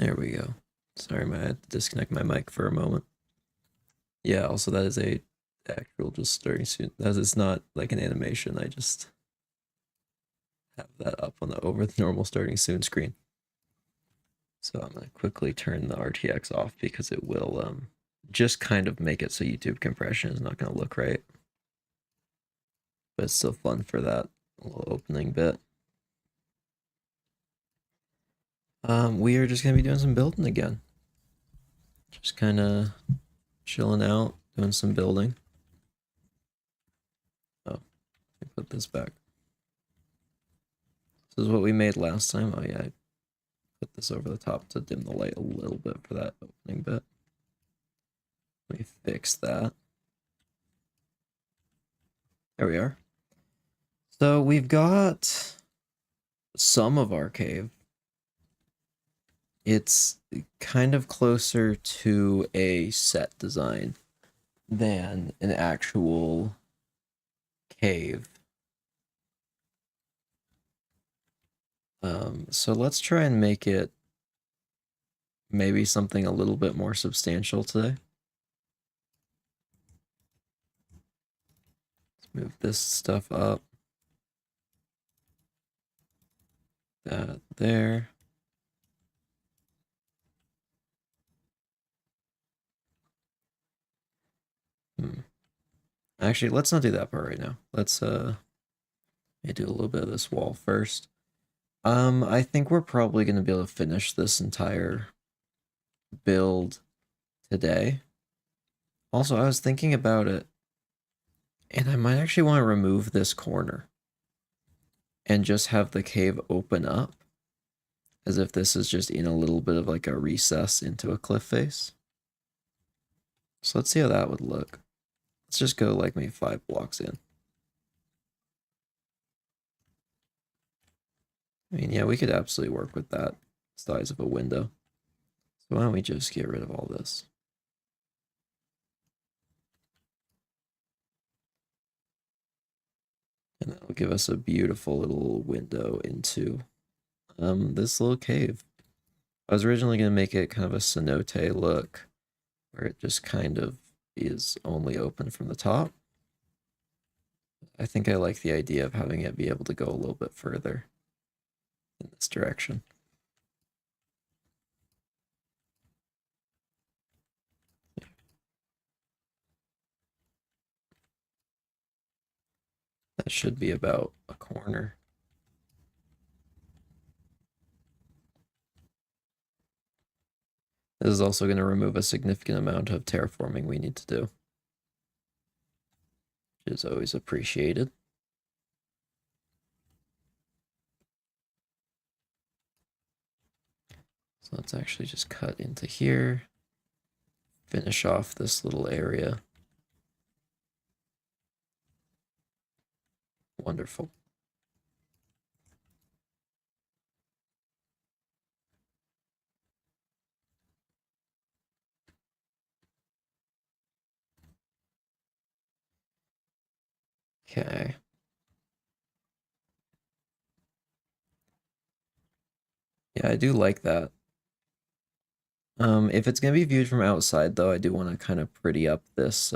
There we go. Sorry, I had to disconnect my mic for a moment. Yeah, also that is a actual just starting soon. That is not like an animation. I just have that up on the over the normal starting soon screen. So I'm gonna quickly turn the RTX off because it will just kind of make it so YouTube compression is not gonna look right. But it's still fun for that little opening bit. We are just gonna be doing some building again. Just kind of chilling out, doing some building. Oh, let me put this back. This is what we made last time. Oh yeah, I put this over the top to dim the light a little bit for that opening bit. Let me fix that. There we are. So we've got some of our cave. It's kind of closer to a set design than an actual cave. So let's try and make it maybe something a little bit more substantial today. Let's move this stuff up. That there. Actually, let's not do that part right now. Let's do a little bit of this wall first. I think we're probably gonna be able to finish this entire build today. Also, I was thinking about it, and I might actually want to remove this corner and just have the cave open up as if this is just in a little bit of like a recess into a cliff face. So let's see how that would look. Let's just go like maybe 5 blocks in. I mean, yeah, we could absolutely work with that size of a window. So why don't we just get rid of all this? And that'll give us a beautiful little window into this little cave. I was originally going to make it kind of a cenote look, where it just kind of is only open from the top. I think I like the idea of having it be able to go a little bit further in this direction. That should be about a corner. This is also going to remove a significant amount of terraforming we need to do, which is always appreciated. So let's actually just cut into here, finish off this little area. Wonderful. Okay. Yeah, I do like that. If it's gonna be viewed from outside, though, I do want to kind of pretty up this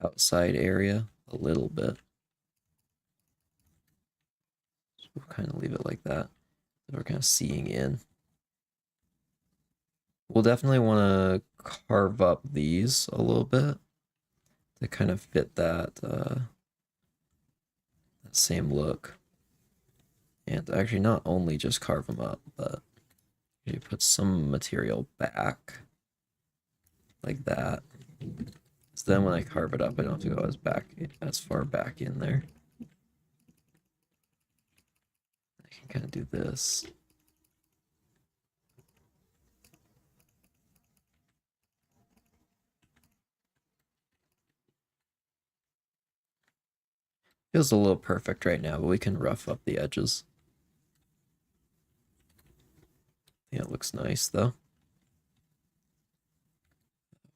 outside area a little bit. So we'll kind of leave it like that. We're kind of seeing in. We'll definitely want to carve up these a little bit to kind of fit that that same look. And actually, not only just carve them up, but you put some material back like that. So then when I carve it up, I don't have to go as far back in there. I can kind of do this. Feels a little perfect right now, but we can rough up the edges. Yeah, it looks nice though.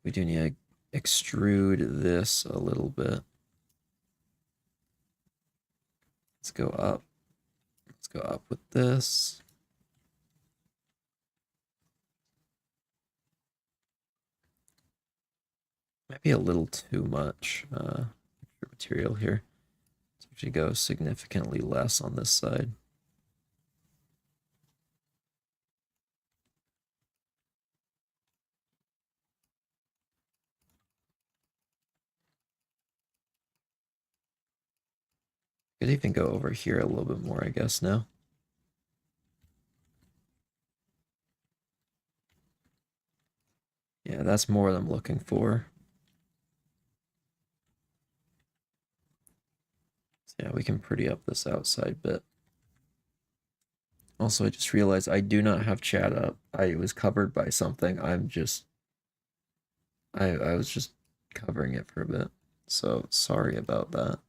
We do need to extrude this a little bit. Let's go up. Let's go up with this. Might be a little too much material here. Let's actually go significantly less on this side. Could even go over here a little bit more, I guess, now. Yeah, that's more than I'm looking for. So yeah, we can pretty up this outside bit. Also, I just realized I do not have chat up. I was covered by something. I was just covering it for a bit. So sorry about that.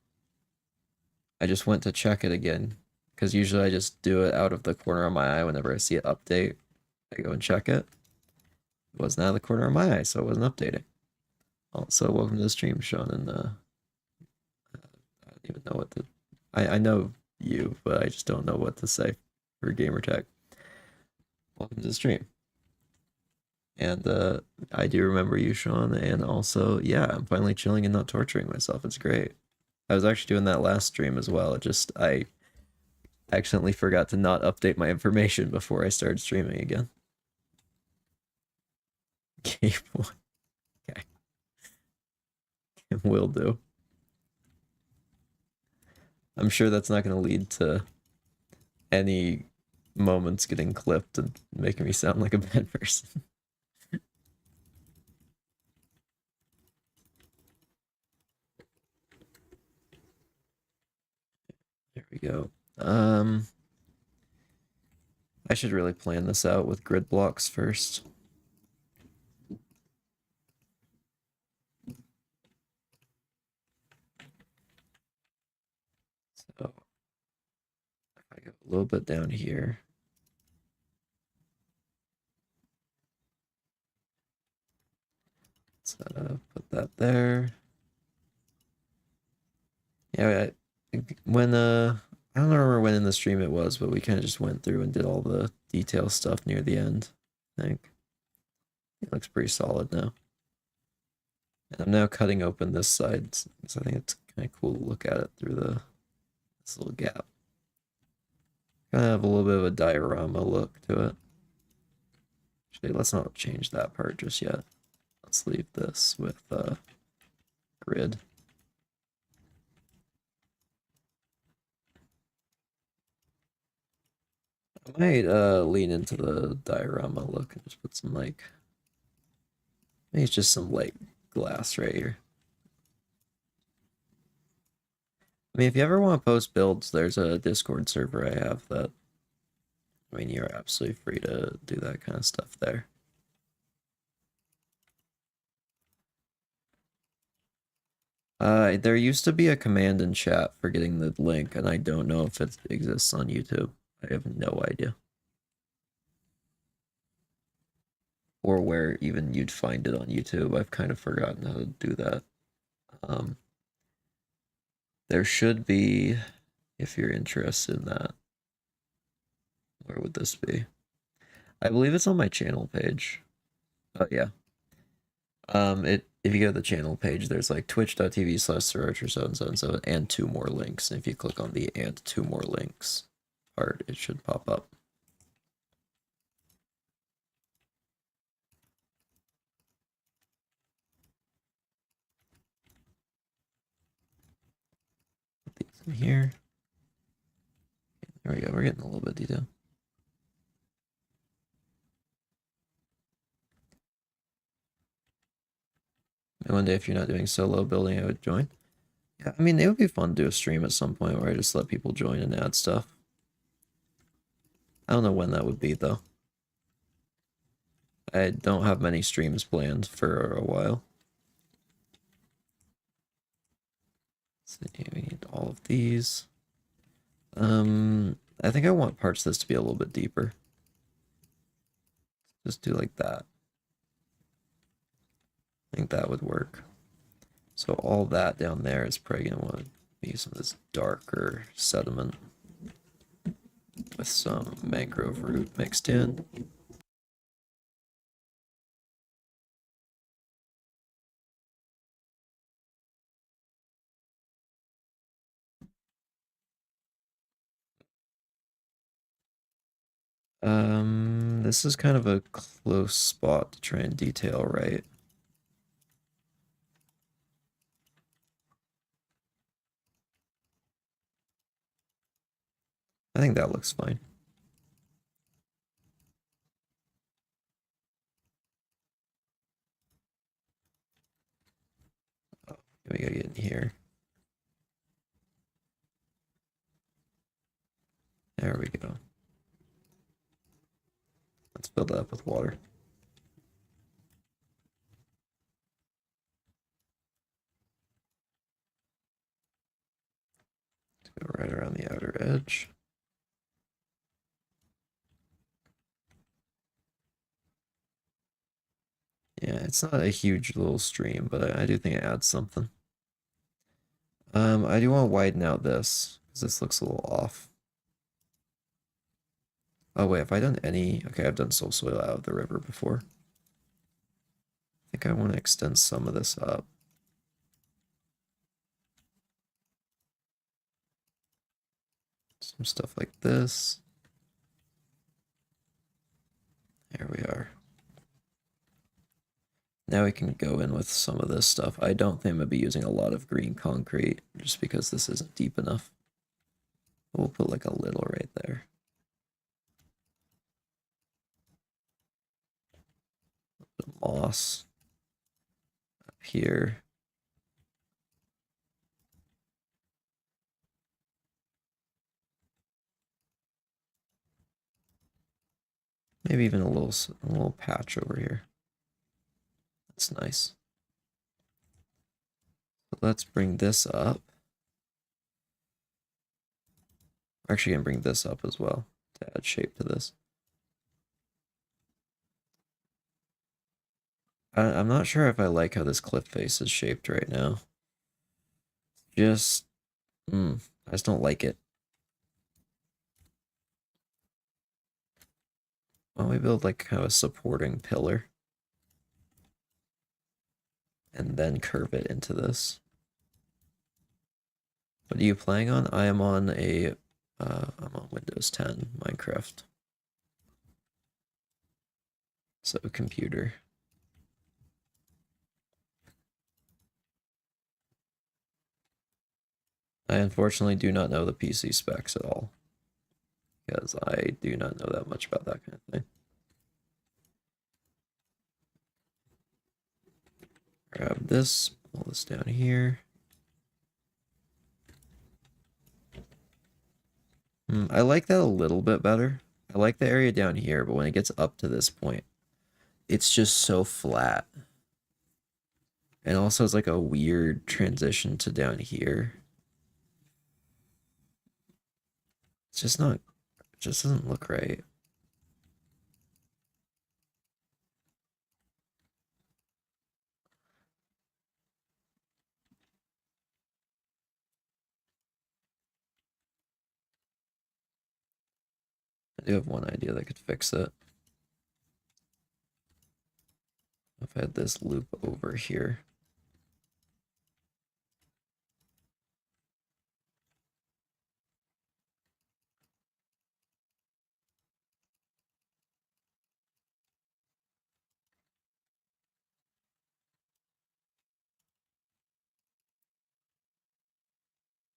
I just went to check it again because usually I just do it out of the corner of my eye whenever I see an update. I go and check it. It wasn't out of the corner of my eye, so it wasn't updating. Also, welcome to the stream, Sean, and I don't even know what to. I know you, but I just don't know what to say for gamertag. Welcome to the stream. And I do remember you, Sean, and also, yeah, I'm finally chilling and not torturing myself. It's great. I was actually doing that last stream as well. It just I accidentally forgot to not update my information before I started streaming again. Game Boy. Okay. Will do. I'm sure that's not going to lead to any moments getting clipped and making me sound like a bad person. There we go. I should really plan this out with grid blocks first. So if I go a little bit down here. Let's put that there. Yeah, when I don't remember when in the stream it was, but we kind of just went through and did all the detail stuff near the end. I think it looks pretty solid now. And I'm now cutting open this side because I think it's kind of cool to look at it through this little gap. Kind of have a little bit of a diorama look to it. Actually, let's not change that part just yet. Let's leave this with grid. I might lean into the diorama look and just put some like maybe it's just some light glass right here. I mean, if you ever want to post builds, there's a Discord server I have that. I mean, you're absolutely free to do that kind of stuff there. There used to be a command in chat for getting the link, and I don't know if it exists on YouTube. I have no idea. Or where even you'd find it on YouTube. I've kind of forgotten how to do that. There should be, if you're interested in that. Where would this be? I believe it's on my channel page. Oh yeah. If you go to the channel page, there's like twitch.tv/SirArcher777 and two more links. And if you click on the and two more links part, it should pop up. Put these in here. There we go. We're getting a little bit detailed. And one day, if you're not doing solo building, I would join. Yeah, I mean, it would be fun to do a stream at some point where I just let people join and add stuff. I don't know when that would be, though. I don't have many streams planned for a while. So we need all of these. I think I want parts of this to be a little bit deeper. Just do like that. I think that would work. So all that down there is probably going to want to be some of this darker sediment with some mangrove root mixed in. This is kind of a close spot to try and detail right. I think that looks fine. Oh, we gotta get in here. There we go. Let's fill that up with water. Let's go right around the outer edge. Yeah, it's not a huge little stream, but I do think it adds something. I do want to widen out this, because this looks a little off. Oh wait, have I done any? Okay, I've done soul soil out of the river before. I think I want to extend some of this up. Some stuff like this. There we are. Now we can go in with some of this stuff. I don't think I'm going to be using a lot of green concrete, just because this isn't deep enough. We'll put like a little right there. Moss up here. Maybe even a little patch over here. That's nice. So let's bring this up. We're actually gonna bring this up as well to add shape to this. I'm not sure if I like how this cliff face is shaped right now. Just, I just don't like it. Why don't we build like kind of a supporting pillar and then curve it into this? What are you playing on? I am on I'm on Windows 10 Minecraft. So computer. I unfortunately do not know the PC specs at all, because I do not know that much about that kind of thing. Grab this, pull this down here. I like that a little bit better. I like the area down here, but when it gets up to this point, it's just so flat. And also it's like a weird transition to down here. It's just not, it just doesn't look right. I do have one idea that could fix it. If I had this loop over here.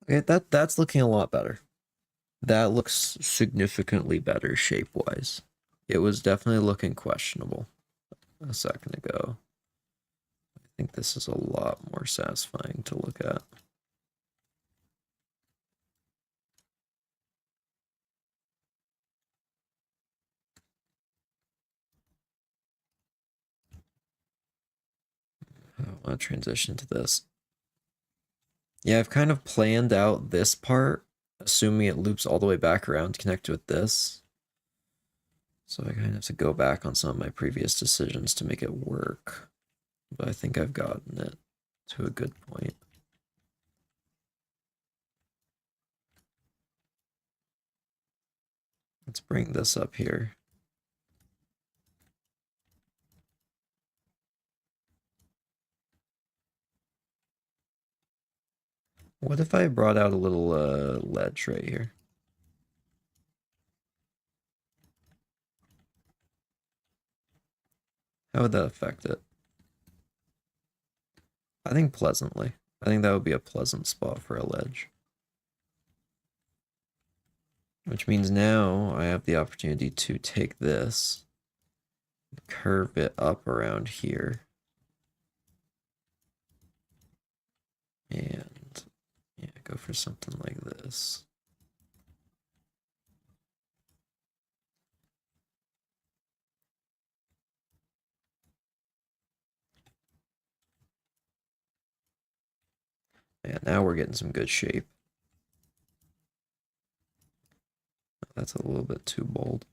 Okay, that's looking a lot better. That looks significantly better shape-wise. It was definitely looking questionable a second ago. I think this is a lot more satisfying to look at. I want to transition to this. Yeah, I've kind of planned out this part, assuming it loops all the way back around to connect with this. So I kind of have to go back on some of my previous decisions to make it work. But I think I've gotten it to a good point. Let's bring this up here. What if I brought out a little ledge right here? How would that affect it? I think pleasantly. I think that would be a pleasant spot for a ledge. Which means now I have the opportunity to take this, curve it up around here, and yeah, go for something like this. Yeah, now we're getting some good shape. That's a little bit too bold.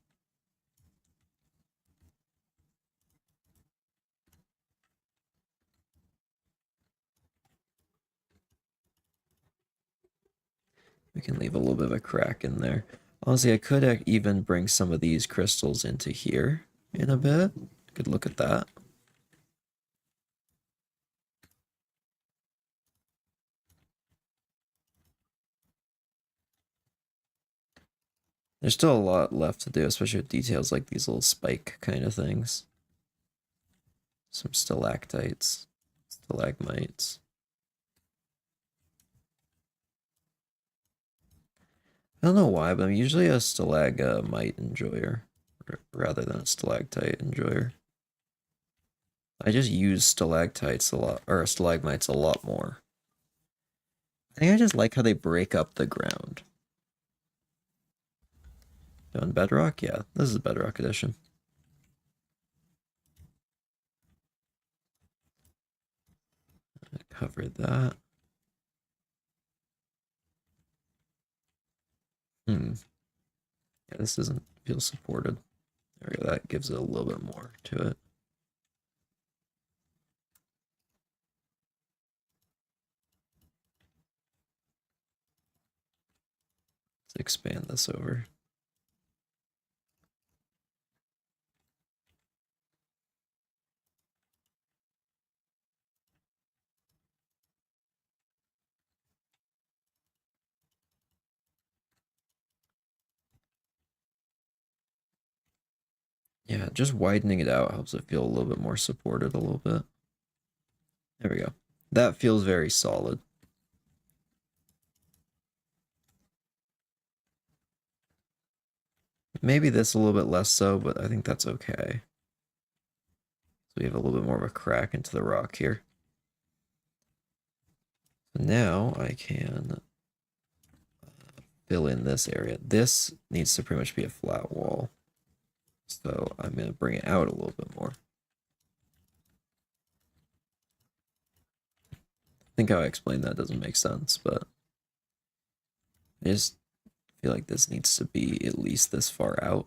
We can leave a little bit of a crack in there. Honestly, I could even bring some of these crystals into here in a bit. Could look at that. There's still a lot left to do, especially with details like these little spike kind of things. Some stalactites, stalagmites. I don't know why, but I'm usually a stalagmite enjoyer rather than a stalactite enjoyer. I just use stalactites a lot, or stalagmites a lot more. I think I just like how they break up the ground. On Bedrock? Yeah, this is a Bedrock edition. Cover that. Yeah, this doesn't feel supported. There we go. That gives it a little bit more to it. Let's expand this over. Yeah, just widening it out helps it feel a little bit more supported a little bit. There we go. That feels very solid. Maybe this a little bit less so, but I think that's okay. So we have a little bit more of a crack into the rock here. So now I can fill in this area. This needs to pretty much be a flat wall. So I'm going to bring it out a little bit more. I think how I explained that doesn't make sense, but I just feel like this needs to be at least this far out.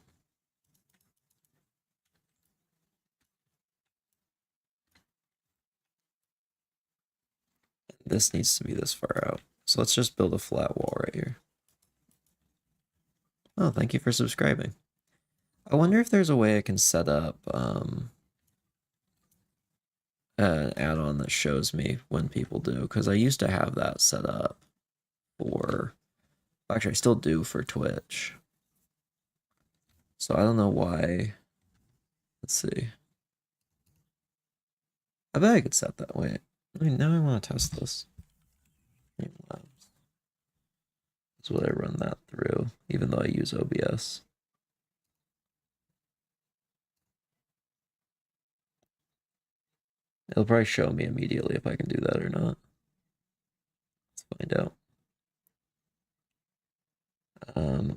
This needs to be this far out. So let's just build a flat wall right here. Oh, thank you for subscribing. I wonder if there's a way I can set up an add-on that shows me when people do, because I used to have that set up for, actually I still do for Twitch. So I don't know why. Let's see. I bet I could set that. Wait, I mean, now I want to test this. That's what I run that through, even though I use OBS. It'll probably show me immediately if I can do that or not. Let's find out.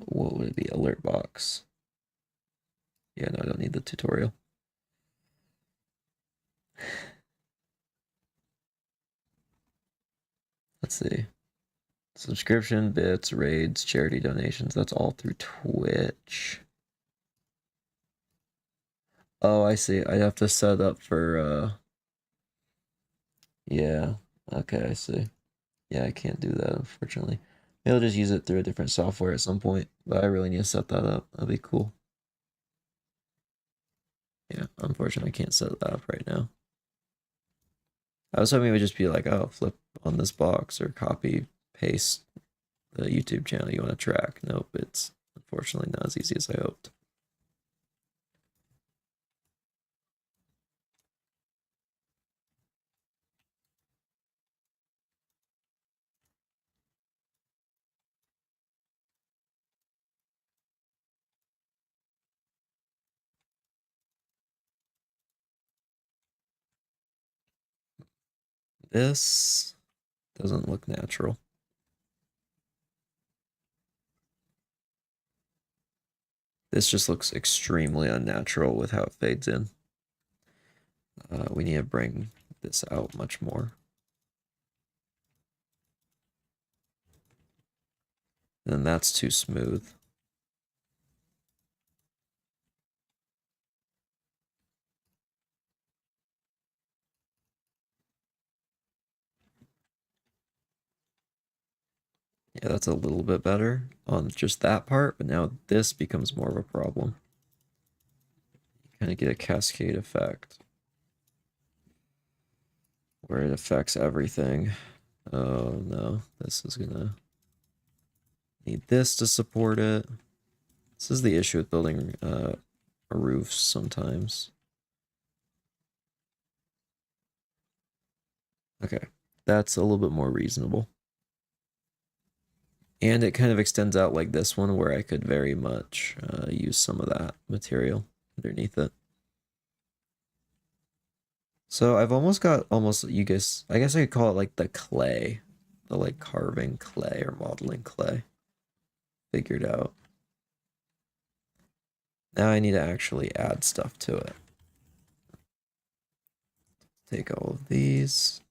What would it be? Alert box. Yeah, no, I don't need the tutorial. Let's see. Subscription, bits, raids, charity donations. That's all through Twitch. Oh, I see. I have to set up for, yeah. Okay, I see. Yeah, I can't do that, unfortunately. Maybe I'll just use it through a different software at some point, but I really need to set that up. That'd be cool. Yeah, unfortunately, I can't set that up right now. I was hoping it would just be like, oh, flip on this box or copy, paste the YouTube channel you want to track. Nope, it's unfortunately not as easy as I hoped. This doesn't look natural. This just looks extremely unnatural with how it fades in. We need to bring this out much more. And that's too smooth. Yeah, that's a little bit better on just that part, but now this becomes more of a problem. You kind of get a cascade effect where it affects everything. Oh no, this is gonna need this to support it. This is the issue with building roofs sometimes. Okay, that's a little bit more reasonable. And it kind of extends out like this one where I could very much use some of that material underneath it. So I've almost got you guys, I guess I could call it like the clay, the like carving clay or modeling clay figured out. Now I need to actually add stuff to it. Take all of these.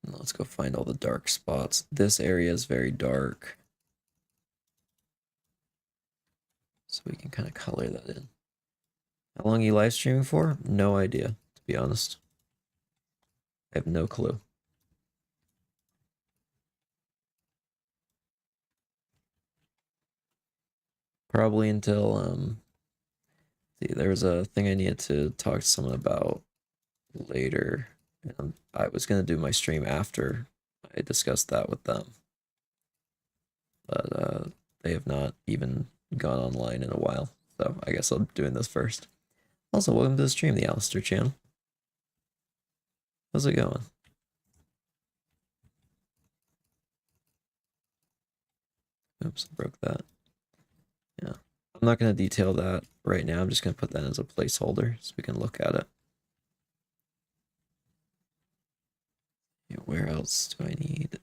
And let's go find all the dark spots. This area is very dark. So we can kind of color that in. How long are you live streaming for? No idea, to be honest. I have no clue. Probably until see, there was a thing I needed to talk to someone about later. And I was gonna do my stream after I discussed that with them. But they have not even gone online in a while. So I guess I'm doing this first. Also, welcome to the stream, the Alistair channel. How's it going? Oops, I broke that. Yeah. I'm not going to detail that right now. I'm just going to put that as a placeholder so we can look at it. Yeah, where else do I need?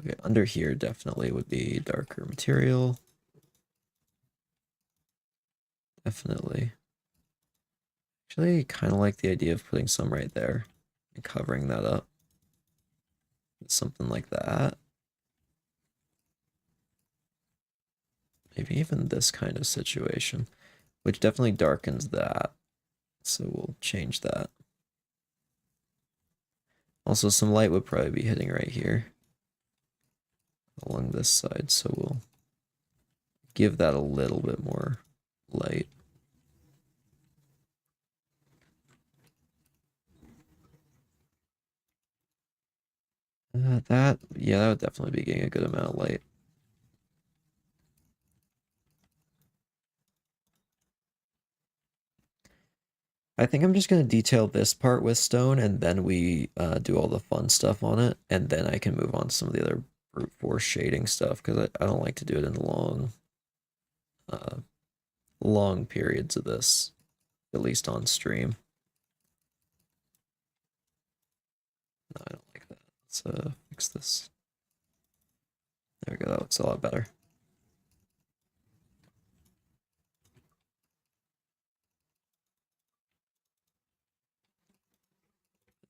Okay, under here definitely would be darker material. Definitely. Actually, kind of like the idea of putting some right there and covering that up. Something like that. Maybe even this kind of situation, which definitely darkens that. So we'll change that. Also, some light would probably be hitting right here along this side, so we'll give that a little bit more light. Yeah, that would definitely be getting a good amount of light. I think I'm just going to detail this part with stone, and then we do all the fun stuff on it, and then I can move on to some of the other brute force shading stuff, because I don't like to do it in uh, long periods of this, at least on stream. No, I don't like that. Let's fix this. There we go, that looks a lot better.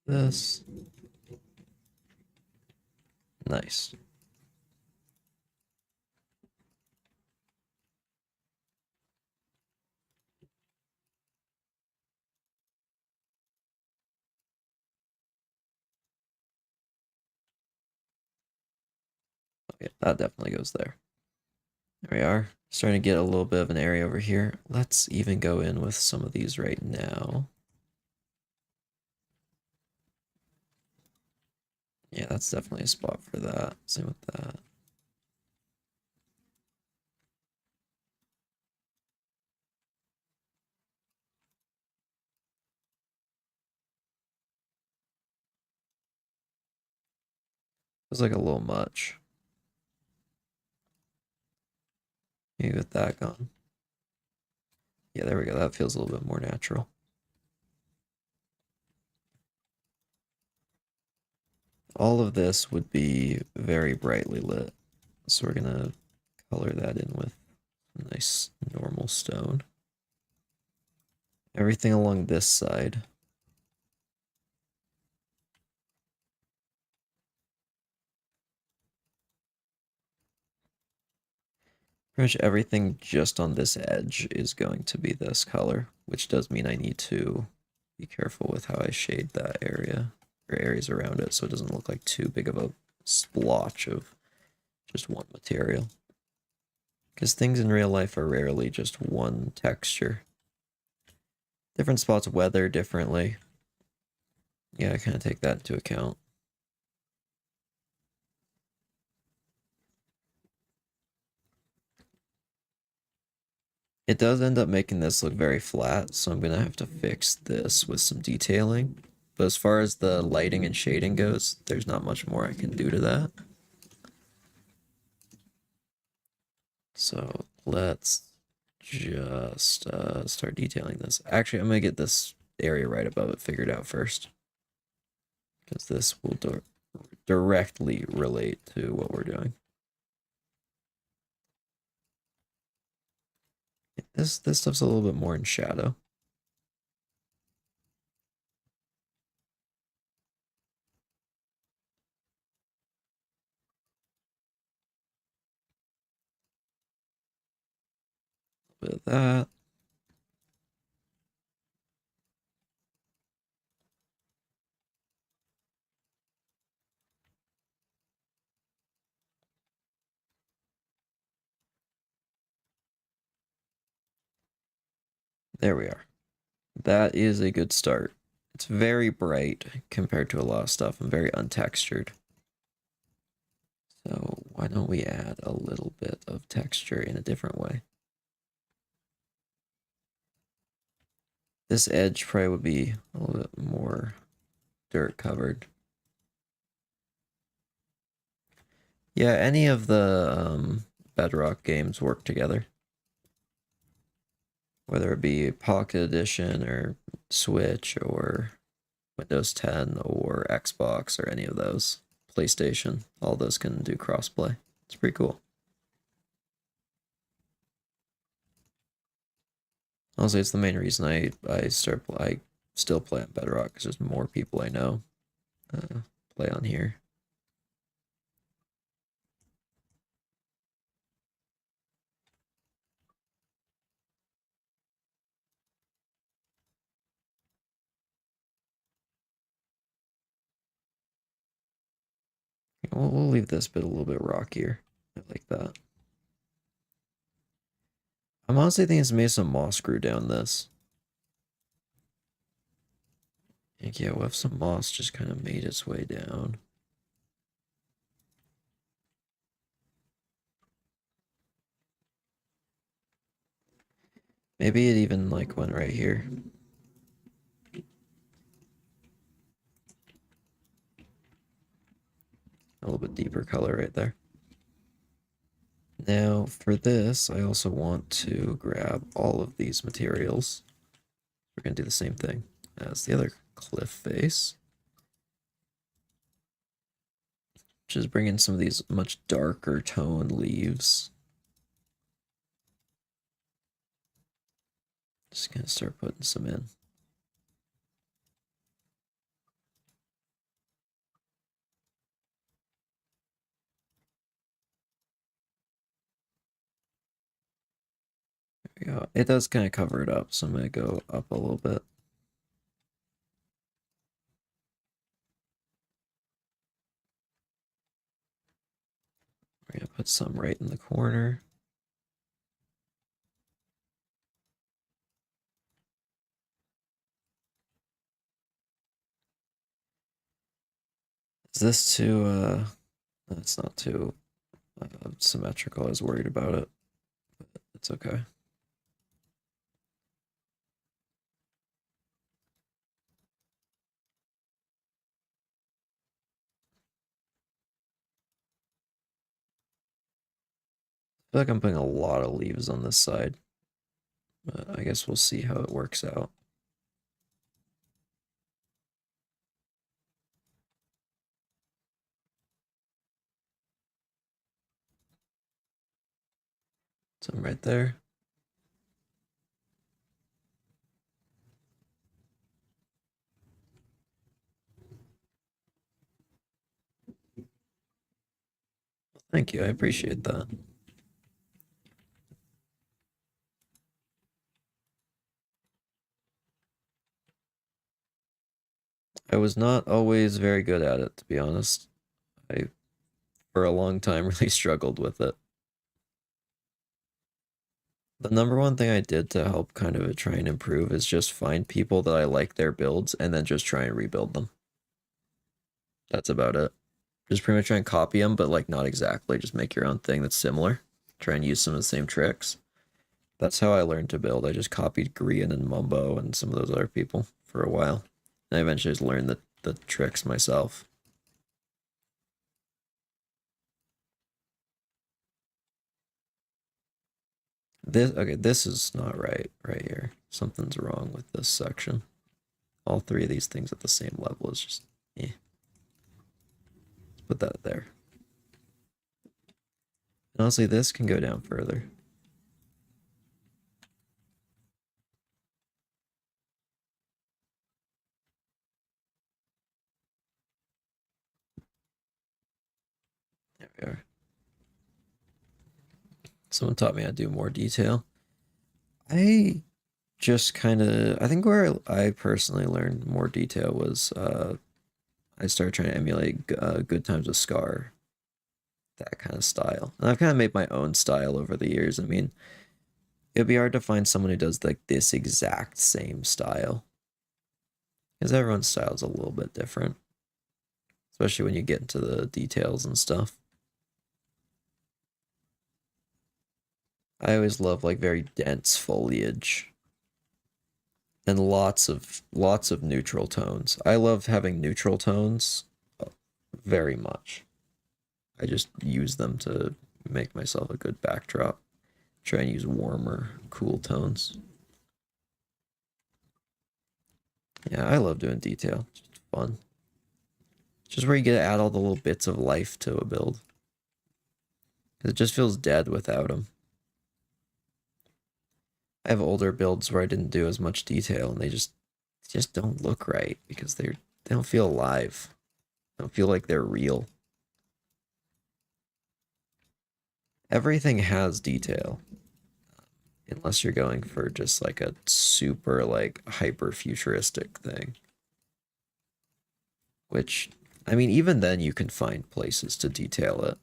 This. Nice. Okay, that definitely goes there. There we are. Starting to get a little bit of an area over here. Let's even go in with some of these right now. Yeah, that's definitely a spot for that. Same with that. Feels like a little much. Maybe with that gone. Yeah, there we go. That feels a little bit more natural. all of this would be very brightly lit. So we're gonna color that in with a nice normal stone. Everything along this side. Pretty much everything just on this edge is going to be this color, which does mean I need to be careful with how I shade that area or areas around it so it doesn't look like too big of a splotch of just one material. Because things in real life are rarely just one texture. Different spots weather differently. Yeah, I kind of take that into account. It does end up making this look very flat, so I'm gonna have to fix this with some detailing. But as far as the lighting and shading goes, there's not much more I can do to that. So let's just start detailing this. Actually, I'm gonna get this area right above it figured out first, because this will directly relate to what we're doing. This stuff's a little bit more in shadow. A bit of that. There we are. That is a good start. It's very bright compared to a lot of stuff and very untextured. So why don't we add a little bit of texture in a different way? This edge probably would be a little bit more dirt covered. Yeah, any of the Bedrock games work together. Whether it be Pocket Edition or Switch or Windows 10 or Xbox or any of those. PlayStation, all those can do crossplay. It's pretty cool. Honestly, it's the main reason I still play on Bedrock because there's more people I know play on here. We'll leave this bit a little bit rockier. I like that. I'm honestly thinking it's maybe some moss grew down this. Like, yeah, what if some moss just kind of made its way down? Maybe it even like went right here. A little bit deeper color right there. Now for this, I also want to grab all of these materials. We're gonna do the same thing as the other cliff face. Just bring in some of these much darker tone leaves. Just gonna start putting some in. There we go. It does kind of cover it up, so I'm gonna go up a little bit. We're gonna put some right in the corner. Is this too, that's not too symmetrical. I was worried about it, but it's okay. I feel like I'm putting a lot of leaves on this side, but I guess we'll see how it works out. Some right there. Thank you, I appreciate that. I was not always very good at it, to be honest. I, for a long time, really struggled with it. The number one thing I did to help kind of try and improve is just find people that I like their builds and then just try and rebuild them. That's about it. Just pretty much try and copy them, but like not exactly. Just make your own thing that's similar. Try and use some of the same tricks. That's how I learned to build. I just copied Grian and Mumbo and some of those other people for a while. And I eventually just learned the tricks myself. This is not right here. Something's wrong with this section. All three of these things at the same level is just eh. Let's put that there. And honestly, this can go down further. There we are. Someone taught me how to do more detail. I just kind of, I think where I personally learned more detail was I started trying to emulate Good Times with Scar, that kind of style. And I've kind of made my own style over the years. I mean, it'd be hard to find someone who does like this exact same style because everyone's style is a little bit different, especially when you get into the details and stuff. I always love like very dense foliage and lots of neutral tones. I love having neutral tones very much. I just use them to make myself a good backdrop. Try and use warmer, cool tones. Yeah, I love doing detail. It's just fun. It's just where you get to add all the little bits of life to a build. Because it just feels dead without them. I have older builds where I didn't do as much detail and they just don't look right because they don't feel alive. They don't feel like they're real. Everything has detail. Unless you're going for just like a super like hyper futuristic thing. Which I mean even then you can find places to detail it.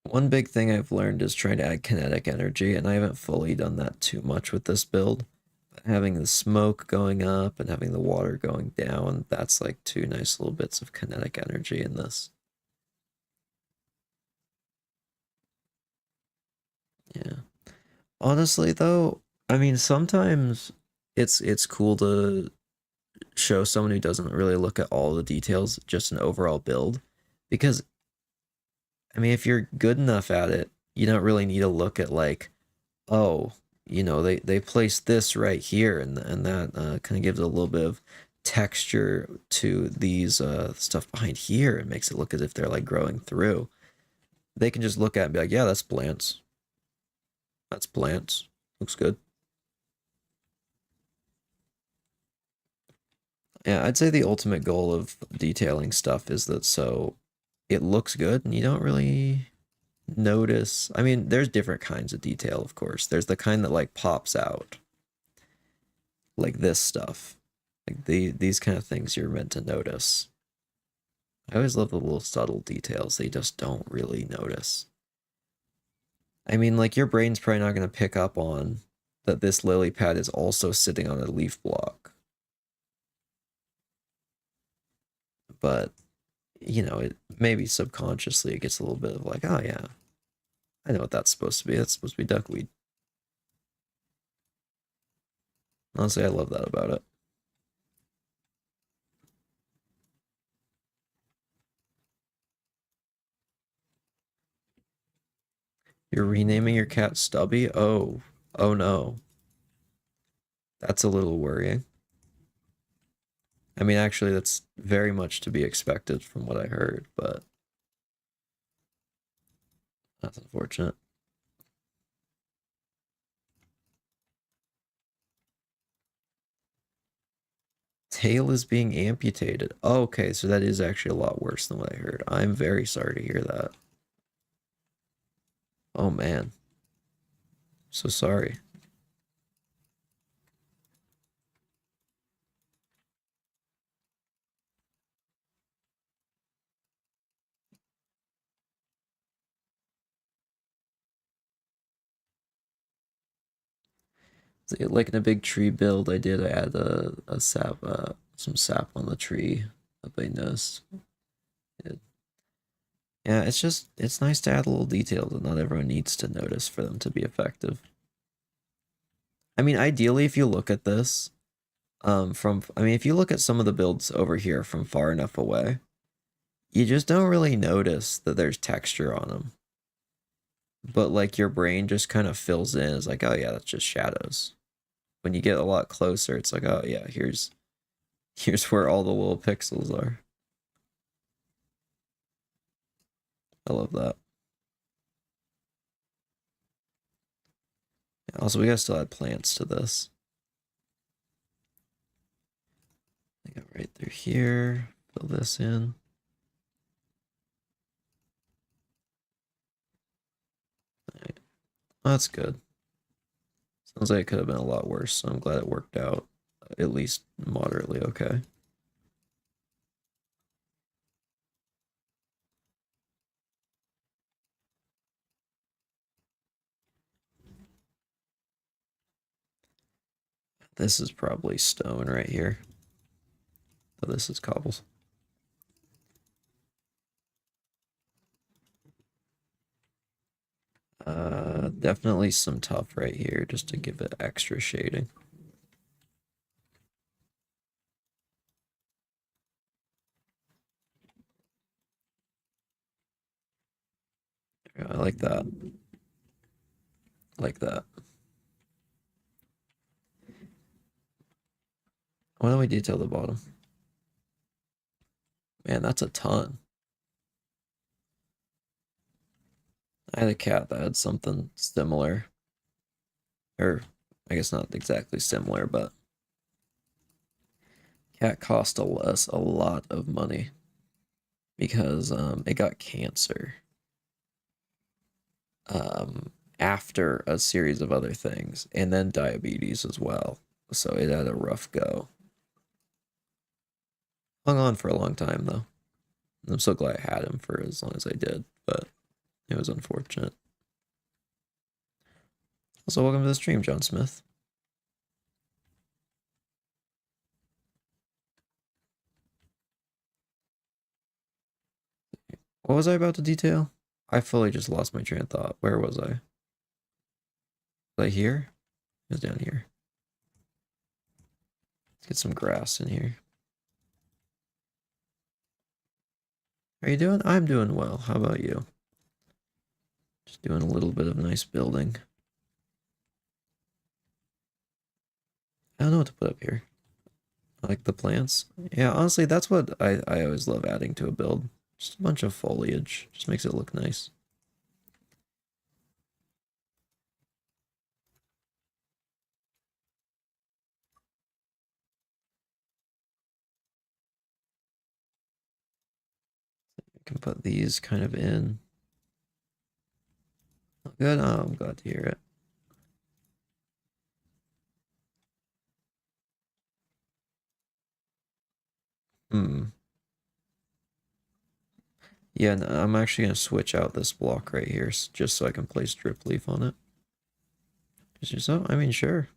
One big thing I've learned is trying to add kinetic energy, and I haven't fully done that too much with this build. But having the smoke going up and having the water going down, that's like two nice little bits of kinetic energy in this. Yeah. Honestly though, I mean sometimes it's cool to show someone who doesn't really look at all the details, just an overall build. Because I mean if you're good enough at it, you don't really need to look at like oh, they placed this right here, and that kind of gives a little bit of texture to these stuff behind here. It makes it look as if they're like growing through. They can just look at it and be like, yeah, that's plants. That's plants. Looks good. Yeah, I'd say the ultimate goal of detailing stuff is that so it looks good and you don't really notice. I mean, there's different kinds of detail, of course. There's the kind that like pops out, like this stuff. Like these kind of things you're meant to notice. I always love the little subtle details they just don't really notice. I mean, like your brain's probably not going to pick up on that this lily pad is also sitting on a leaf block. But, it maybe subconsciously it gets a little bit of like, oh yeah, I know what that's supposed to be. That's supposed to be duckweed. Honestly, I love that about it. You're renaming your cat Stubby? Oh no. That's a little worrying. I mean, actually, that's very much to be expected from what I heard, but that's unfortunate. Tail is being amputated. Oh, okay, so that is actually a lot worse than what I heard. I'm very sorry to hear that. Oh man, so sorry. Like in a big tree build, I did add a sap, some sap on the tree that I noticed. It, yeah, it's nice to add a little detail that not everyone needs to notice for them to be effective. I mean, ideally, if you look at this, I mean, if you look at some of the builds over here from far enough away, you just don't really notice that there's texture on them. But like your brain just kind of fills in. It's like, oh yeah, that's just shadows. When you get a lot closer, it's like, oh yeah, here's where all the little pixels are. I love that. Also, we gotta still add plants to this. I go right through here, fill this in. Right. Oh, that's good. Sounds like it could have been a lot worse, so I'm glad it worked out at least moderately okay. This is probably stone right here. Oh, this is cobbles. Definitely some tough right here just to give it extra shading. I like that. Like that. Why don't we detail the bottom? Man, that's a ton. I had a cat that had something similar. Or, I guess not exactly similar, but cat cost a lot of money because it got cancer after a series of other things, and then diabetes as well. So it had a rough go. Hung on for a long time though. I'm so glad I had him for as long as I did, but it was unfortunate. Also, welcome to the stream, John Smith. What was I about to detail? I fully just lost my train of thought. Where was I? Was I here? It was down here. Let's get some grass in here. How are you doing? I'm doing well. How about you? Just doing a little bit of nice building. I don't know what to put up here. I like the plants. Yeah, honestly, that's what I always love adding to a build. Just a bunch of foliage. Just makes it look nice. I can put these kind of in. Good. Oh, I'm glad to hear it. Hmm. Yeah, no, I'm actually gonna switch out this block right here just so I can place drip leaf on it. Just so, I mean, sure.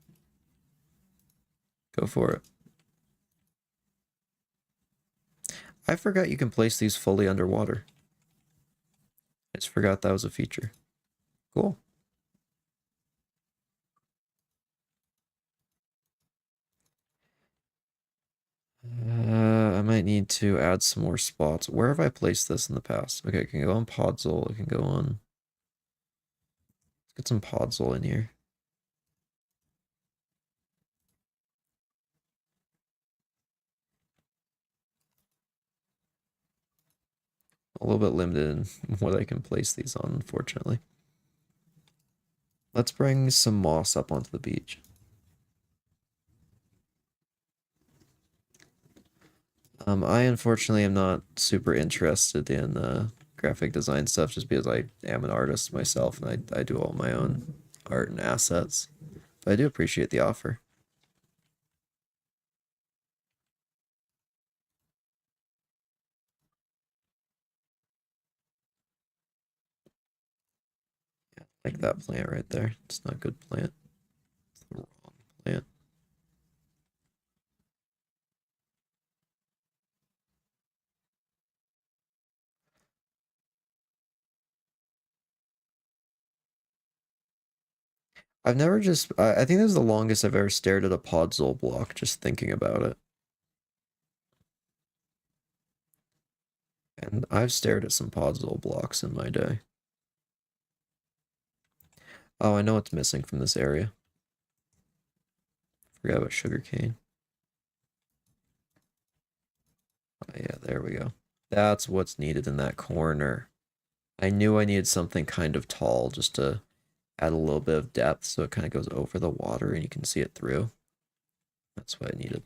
Go for it. I forgot you can place these fully underwater. I just forgot that was a feature. Cool. I might need to add some more spots. Where have I placed this in the past? Okay, it can go on Podzol. It can go on. Let's get some Podzol in here. a little bit limited in what I can place these on, unfortunately. Let's bring some moss up onto the beach. I unfortunately am not super interested in graphic design stuff just because I am an artist myself and I do all my own art and assets. But I do appreciate the offer. Yeah, like that plant right there. It's not a good plant. It's the wrong plant. I've never just I think this is the longest I've ever stared at a Podzol block just thinking about it. And I've stared at some Podzol blocks in my day. Oh, I know what's missing from this area. Forgot about sugarcane. Oh, yeah, there we go. That's what's needed in that corner. I knew I needed something kind of tall just to add a little bit of depth so it kind of goes over the water and you can see it through. That's what I needed.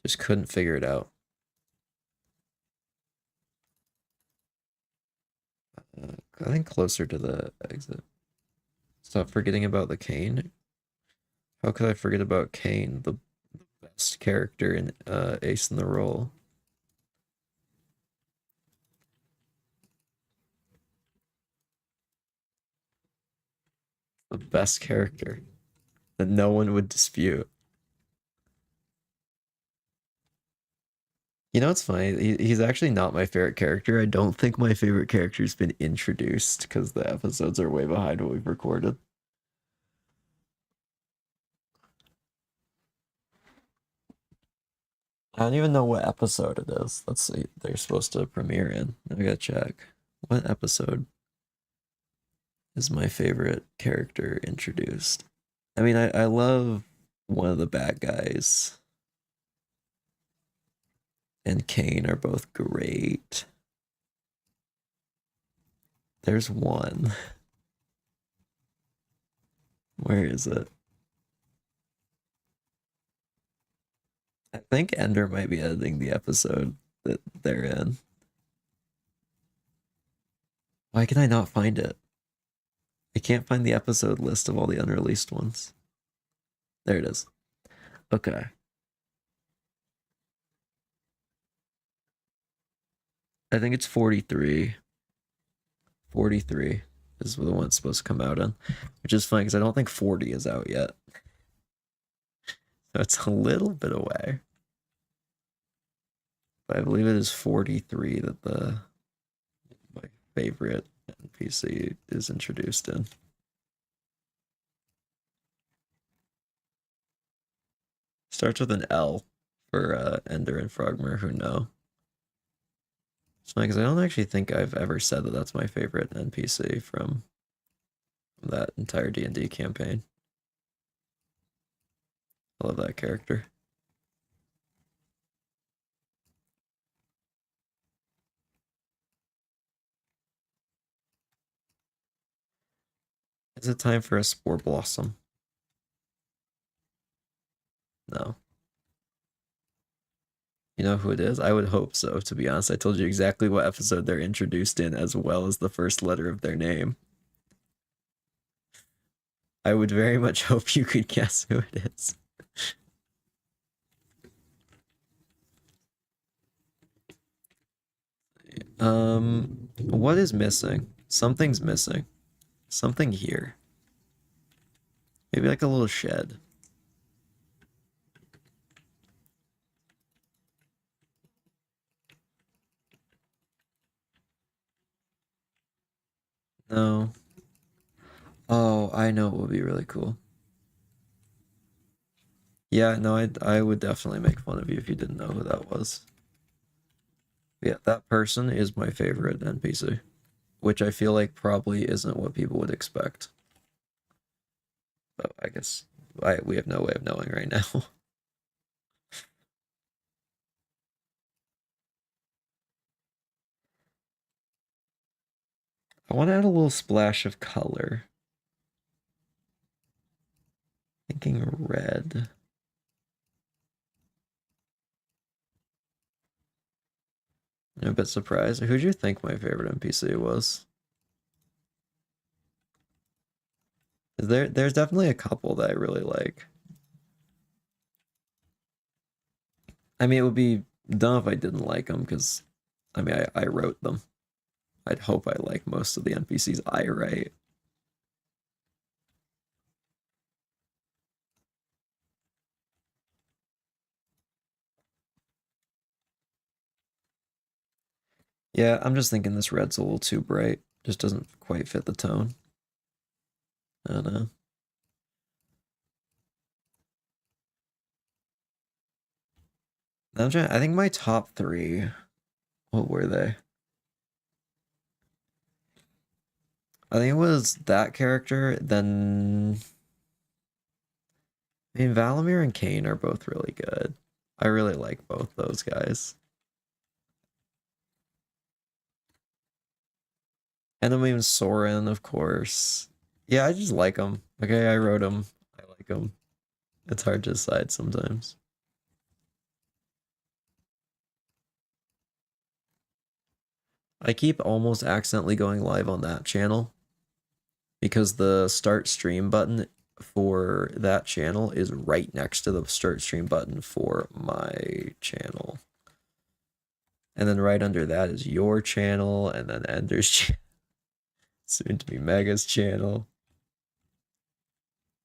Just couldn't figure it out. I think closer to the exit. Stop forgetting about the cane. How could I forget about Kane, the best character in Ace in the Roll? The best character that no one would dispute. You know what's funny? He's actually not my favorite character. I don't think my favorite character's been introduced because the episodes are way behind what we've recorded. I don't even know what episode it is. Let's see. They're supposed to premiere in. I gotta check. What episode is my favorite character introduced? I mean, I love one of the bad guys and Kane are both great. There's one. Where is it? I think Ender might be editing the episode that they're in. Why can I not find it? I can't find the episode list of all the unreleased ones. There it is. Okay. I think it's 43. 43 is the one it's supposed to come out in, which is funny because I don't think 40 is out yet. So it's a little bit away. But I believe it is 43 that my favorite NPC is introduced in. Starts with an L for Ender and Frogmer who know. It's funny because I don't actually think I've ever said that that's my favorite NPC from that entire D&D campaign. I love that character. Is it time for a Spore Blossom? No. You know who it is? I would hope so, to be honest. I told you exactly what episode they're introduced in, as well as the first letter of their name. I would very much hope you could guess who it is. What is missing? Something's missing. Something here. Maybe like a little shed. No. Oh, I know it would be really cool. Yeah, no, I would definitely make fun of you if you didn't know who that was. Yeah, that person is my favorite NPC, which I feel like probably isn't what people would expect. But I guess we have no way of knowing right now. I want to add a little splash of color. Thinking red. I'm a bit surprised. Who'd you think my favorite NPC was? There's definitely a couple that I really like. I mean, it would be dumb if I didn't like them because, I mean, I wrote them. I'd hope I like most of the NPCs I write. Yeah, I'm just thinking this red's a little too bright. Just doesn't quite fit the tone. I don't know. I think my top three, what were they? I think it was that character, then I mean Valamir and Kain are both really good. I really like both those guys. And then even Soren, of course. Yeah, I just like them. Okay, I wrote them. I like them. It's hard to decide sometimes. I keep almost accidentally going live on that channel because the start stream button for that channel is right next to the start stream button for my channel. And then right under that is your channel, and then Ender's soon to be Mega's channel.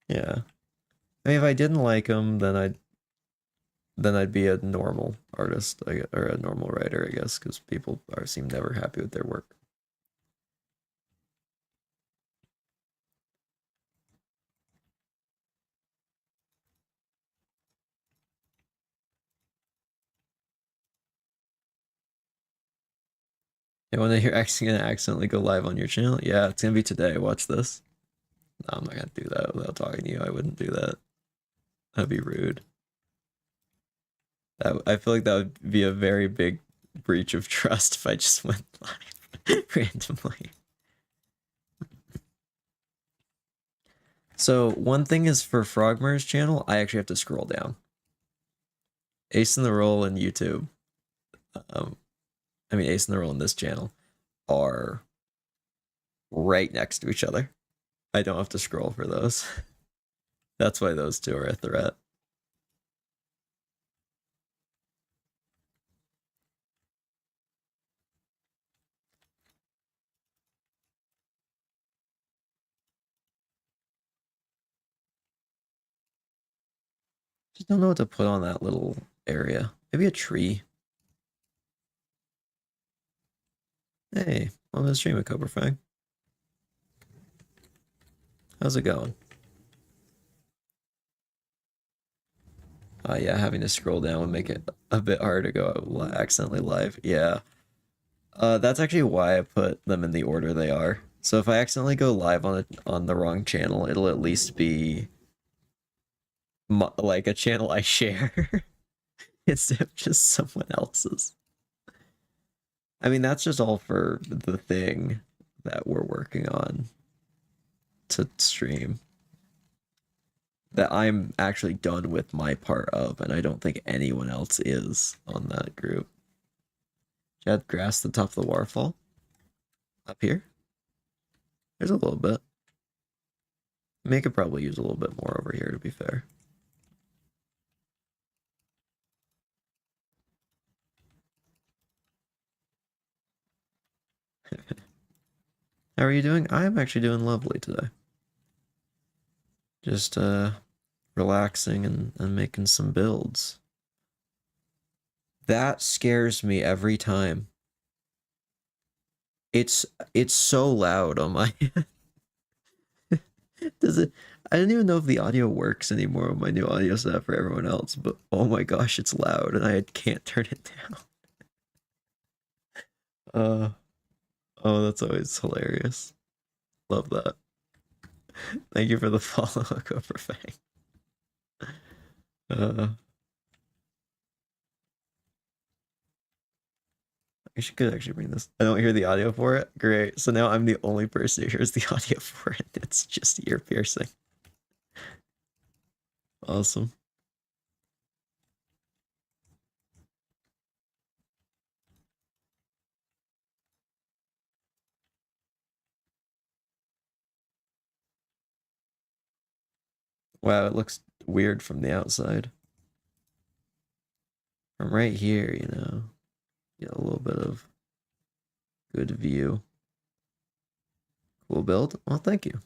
Yeah. I mean, if I didn't like him, then I'd be a normal artist, or a normal writer, I guess, because people seem never happy with their work. And when you're actually gonna accidentally go live on your channel, yeah, it's gonna be today. Watch this. No, I'm not gonna do that without talking to you. I wouldn't do that. That'd be rude. I feel like that would be a very big breach of trust if I just went live randomly. So one thing is for Frogmer's channel, I actually have to scroll down. Ace in the Roll and YouTube, I mean Ace in the Roll and this channel are right next to each other. I don't have to scroll for those. That's why those two are a threat. Just don't know what to put on that little area. Maybe a tree. Hey, welcome to the stream of Cobra Fang. How's it going? Yeah, having to scroll down would make it a bit hard to go accidentally live. Yeah. That's actually why I put them in the order they are. So if I accidentally go live on the wrong channel, it'll at least be like a channel I share instead of just someone else's. I mean, that's just all for the thing that we're working on to stream. That I'm actually done with my part of, and I don't think anyone else is on that group. You had grass at the top of the waterfall? Up here? There's a little bit. I mean, I could probably use a little bit more over here, to be fair. How are you doing? I'm actually doing lovely today. Just relaxing and making some builds. That scares me every time. It's so loud on my does it I don't even know if the audio works anymore on my new audio setup for everyone else, but oh my gosh, it's loud and I can't turn it down. Oh, that's always hilarious. Love that. Thank you for the follow, Cobra Fang. Uh, I could actually bring this. I don't hear the audio for it. Great. So now I'm the only person who hears the audio for it. It's just ear piercing. Awesome. Wow, it looks weird from the outside. From right here, you know, get a little bit of good view. Cool build. Well, thank you.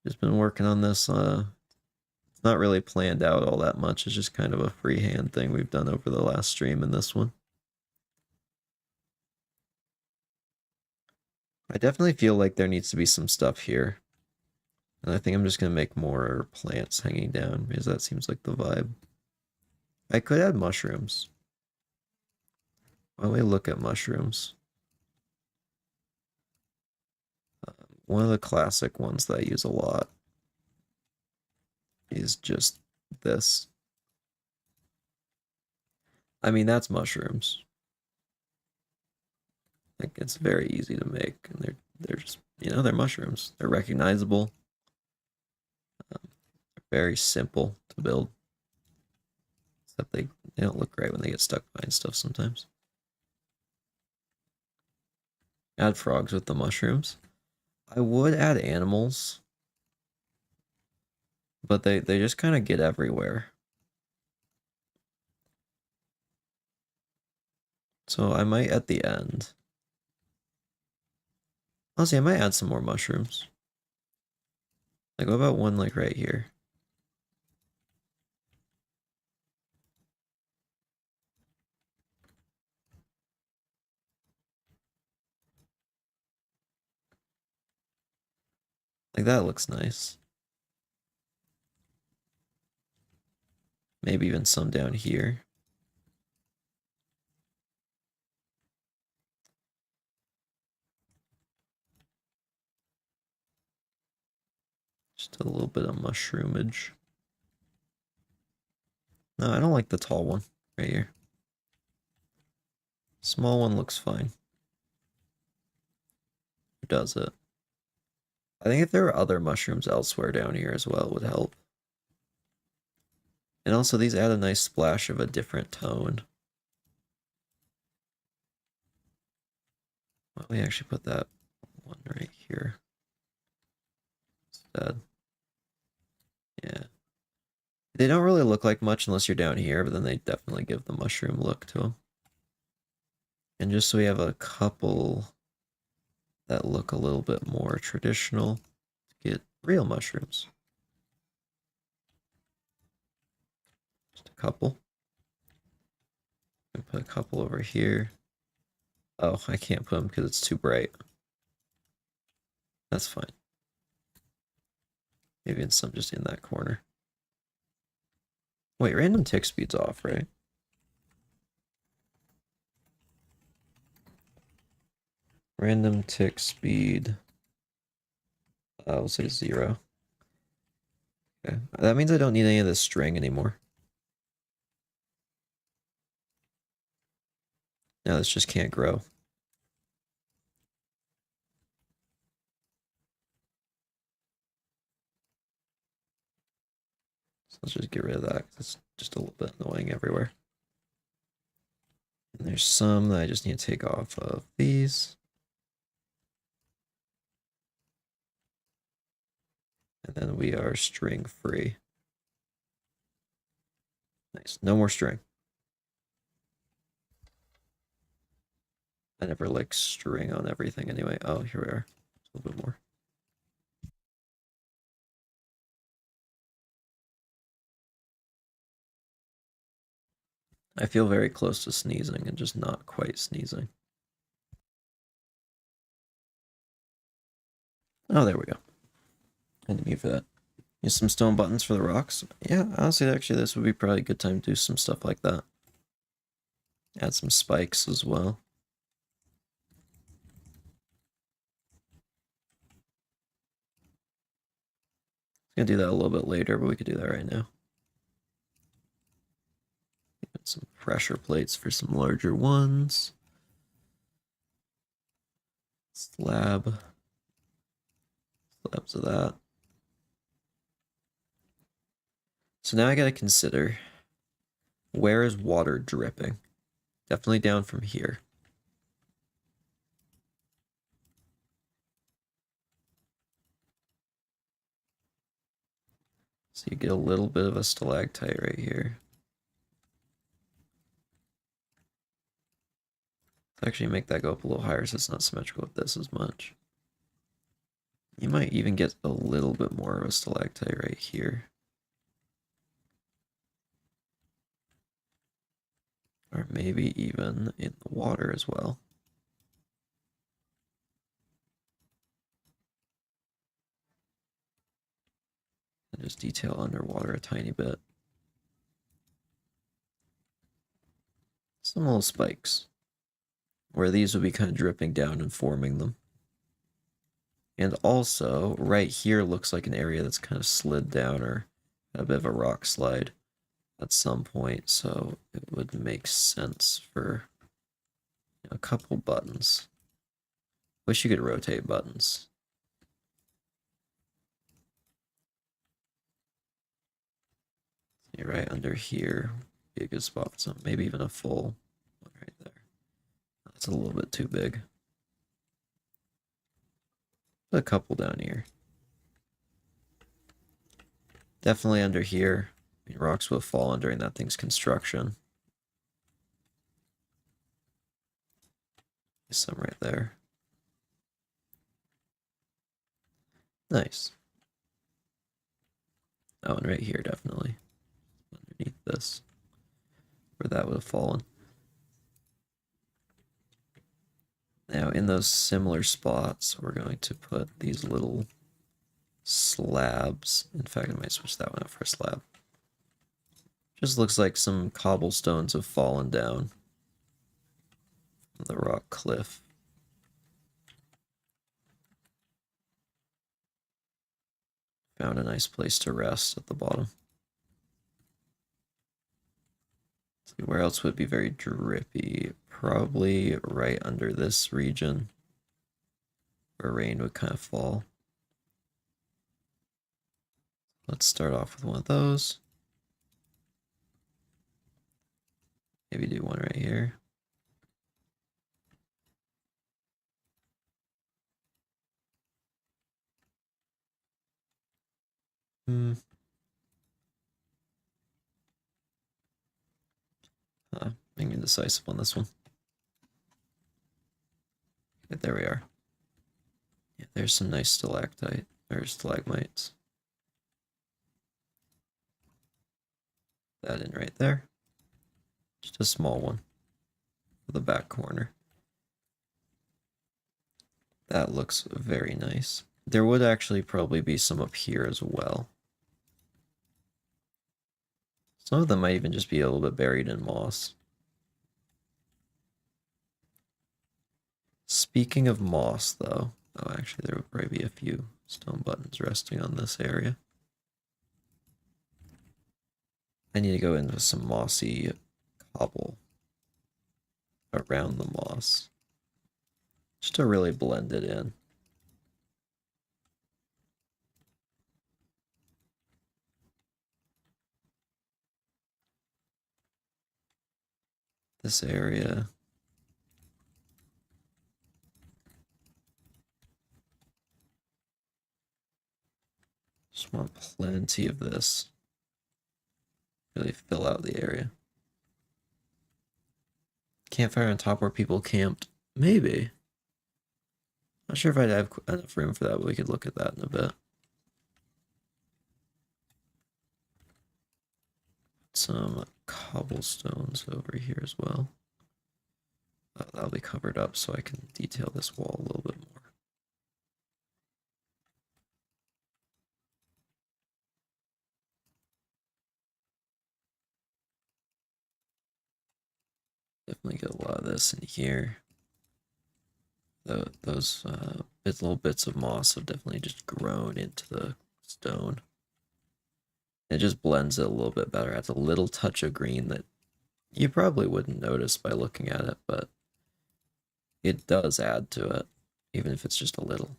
Just been working on this. It's not really planned out all that much. It's just kind of a freehand thing we've done over the last stream and this one. I definitely feel like there needs to be some stuff here. And I think I'm just going to make more plants hanging down because that seems like the vibe. I could add mushrooms. Why don't we look at mushrooms? One of the classic ones that I use a lot is just this. I mean, that's mushrooms. Like, it's very easy to make, and they're just, you know, they're mushrooms. They're recognizable. They're very simple to build. Except they don't look great when they get stuck behind stuff sometimes. Add frogs with the mushrooms. I would add animals, but they just kind of get everywhere. So I might at the end. Honestly, I might add some more mushrooms. Like, what about one like right here? Like, that looks nice. Maybe even some down here. Just a little bit of mushroomage. No, I don't like the tall one right here. Small one looks fine. Who does it? I think if there were other mushrooms elsewhere down here as well, it would help. And also, these add a nice splash of a different tone. Why don't we actually put that one right here instead? Yeah. They don't really look like much unless you're down here, but then they definitely give the mushroom look to them. And just so we have a couple that look a little bit more traditional, get real mushrooms. Just a couple. Put a couple over here. Oh, I can't put them because it's too bright. That's fine. Maybe in some just in that corner. Wait, random tick speed's off, right? Random tick speed. We'll say 0. Okay. That means I don't need any of this string anymore. Now this just can't grow. So let's just get rid of that. It's just a little bit annoying everywhere. And there's some that I just need to take off of these. And then we are string free. Nice. No more string. I never like string on everything anyway. Oh, here we are. A little bit more. I feel very close to sneezing and just not quite sneezing. Oh, there we go. I didn't mean for that. Use some stone buttons for the rocks. Yeah, honestly, actually, this would be probably a good time to do some stuff like that. Add some spikes as well. I'm gonna do that a little bit later, but we could do that right now. Some pressure plates for some larger ones. Slabs of that. So now I gotta consider, where is water dripping? Definitely down from here. So you get a little bit of a stalactite right here. Let's actually make that go up a little higher so it's not symmetrical with this as much. You might even get a little bit more of a stalactite right here. Or maybe even in the water as well. And just detail underwater a tiny bit. Some little spikes, where these would be kind of dripping down and forming them. And also, right here looks like an area that's kind of slid down or a bit of a rock slide at some point, so it would make sense for a couple buttons. Wish you could rotate buttons. See, right under here, be a good spot for some, maybe even a full one right there. That's a little bit too big. A couple down here. Definitely under here. I mean, rocks will fall on during that thing's construction. There's some right there. Nice. Oh, and right here, definitely. Underneath this. Where that would have fallen. Now, in those similar spots, we're going to put these little slabs. In fact, I might switch that one out for a slab. Just looks like some cobblestones have fallen down from the rock cliff. Found a nice place to rest at the bottom. Let's see, where else would be very drippy? Probably right under this region, where rain would kind of fall. Let's start off with one of those. Maybe do one right here. Being indecisive on this one. Okay, there we are. Yeah, there's some nice stalactite, or stalagmites. That in right there. Just a small one for the back corner. That looks very nice. There would actually probably be some up here as well. Some of them might even just be a little bit buried in moss. Speaking of moss, though, oh, actually, there would probably be a few stone buttons resting on this area. I need to go in with some mossy cobble around the moss, just to really blend it in. This area. Just want plenty of this. Really fill out the area. Campfire on top where people camped. Maybe. Not sure if I'd have enough room for that, but we could look at that in a bit. Some cobblestones over here as well. That'll be covered up so I can detail this wall a little bit more. Definitely get a lot of this in here. Those little bits of moss have definitely just grown into the stone. It just blends it a little bit better. Adds a little touch of green that You probably wouldn't notice by looking at it, but it does add to it, even if it's just a little.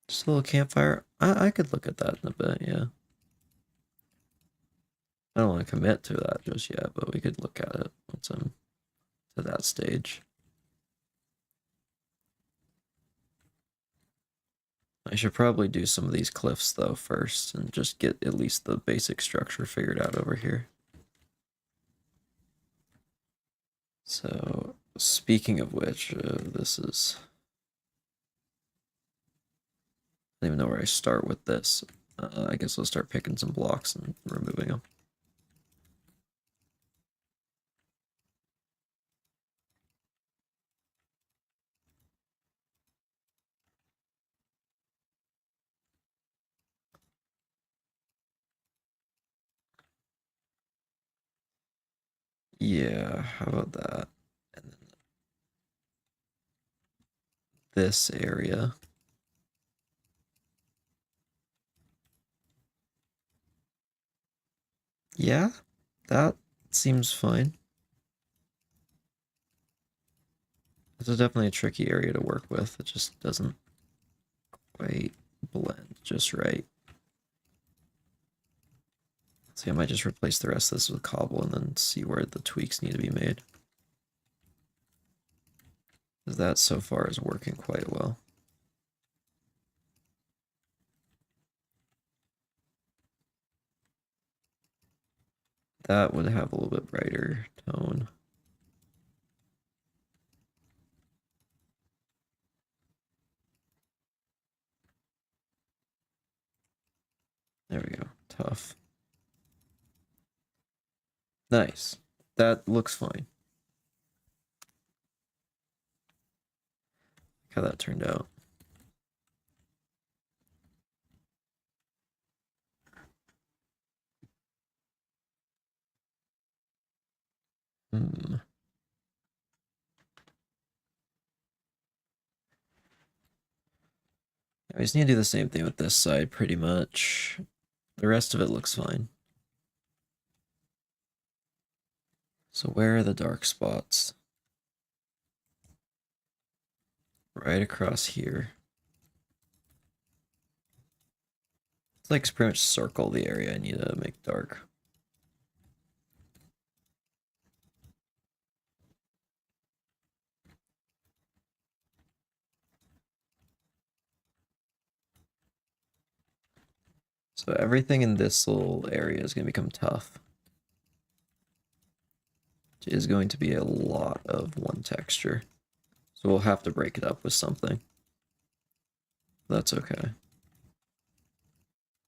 Just a little campfire. I could look at that in a bit, yeah. I don't want to commit to that just yet, but we could look at it once I'm to that stage. I should probably do some of these cliffs though first and just get at least the basic structure figured out over here. So, speaking of which, this is... I don't even know where I start with this. I guess I'll start picking some blocks and removing them. Yeah, how about that? And then this area. Yeah, that seems fine. It's definitely a tricky area to work with. It just doesn't quite blend just right. So I might just replace the rest of this with cobble and then see where the tweaks need to be made. Because that so far is working quite well. That would have a little bit brighter tone. There we go. Tough. Nice. That looks fine. How that turned out. Hmm. I just need to do the same thing with this side pretty much. The rest of it looks fine. So where are the dark spots? Right across here. It's like pretty much circle the area I need to make dark. So everything in this little area is going to become tough. It is going to be a lot of one texture. So we'll have to break it up with something. That's okay.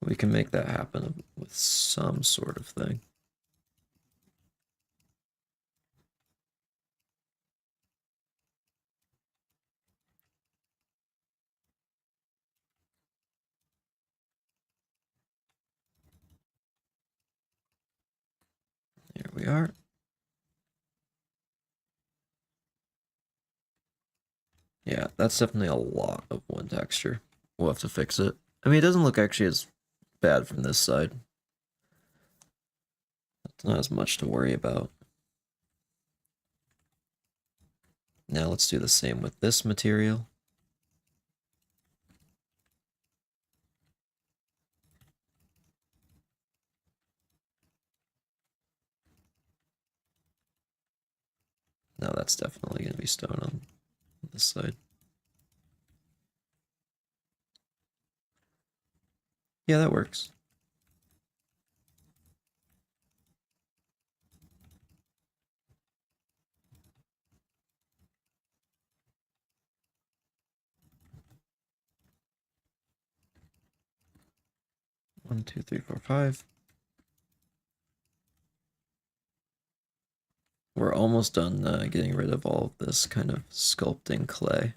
We can make that happen with some sort of thing. Here we are. Yeah, that's definitely a lot of one texture. We'll have to fix it. I mean, it doesn't look actually as bad from this side. It's not as much to worry about. Now let's do the same with this material. Now that's definitely going to be stone on this side. Yeah, that works. One, two, three, four, five. We're almost done getting rid of all of this kind of sculpting clay.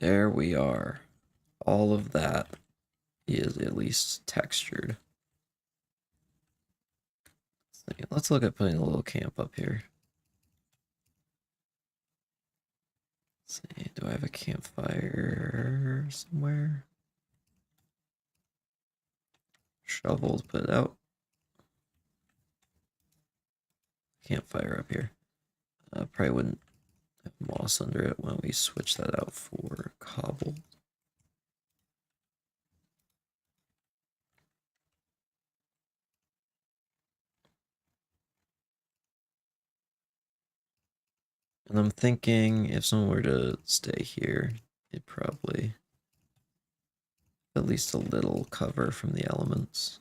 There we are. All of that is at least textured. Let's look at putting a little camp up here. Let's see, do I have a campfire somewhere? Shovels, put it out. Campfire up here. Probably wouldn't have moss under it. Why don't we switch that out for cobble? And I'm thinking if someone were to stay here, it'd probably at least a little cover from the elements.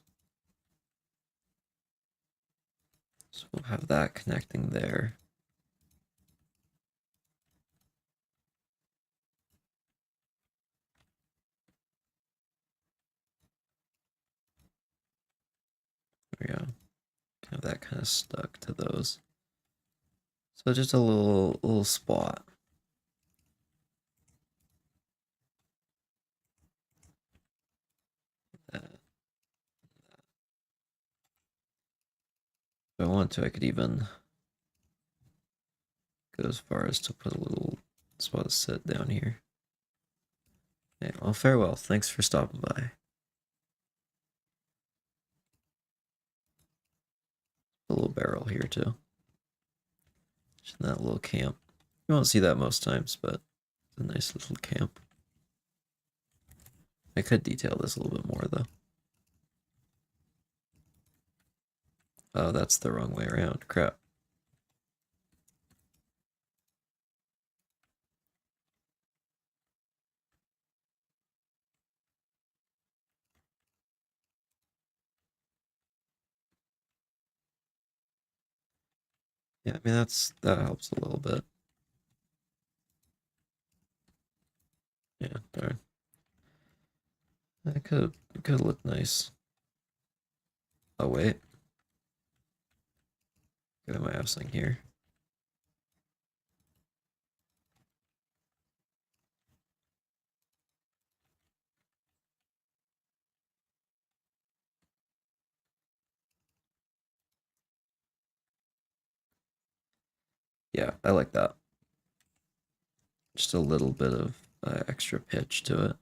So we'll have that connecting there. There we go. Have that kind of stuck to those. So just a little spot. If I want to, I could even go as far as to put a little spot to sit down here. Okay, well, farewell. Thanks for stopping by. A little barrel here, too. Just that little camp. You won't see that most times, but it's a nice little camp. I could detail this a little bit more, though. Oh, that's the wrong way around. Crap. Yeah, I mean, that helps a little bit. Yeah, darn. That could look nice. Oh, wait. Got my ass thing here. Yeah, I like that. Just a little bit of extra pitch to it.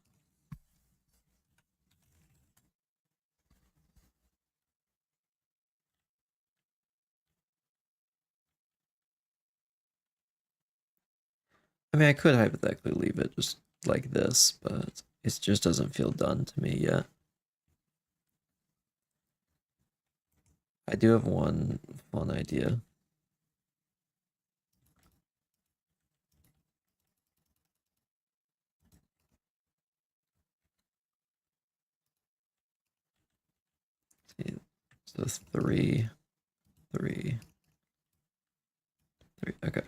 I mean, I could hypothetically leave it just like this, but it just doesn't feel done to me yet. I do have one fun idea. See, so three, three, three. Okay,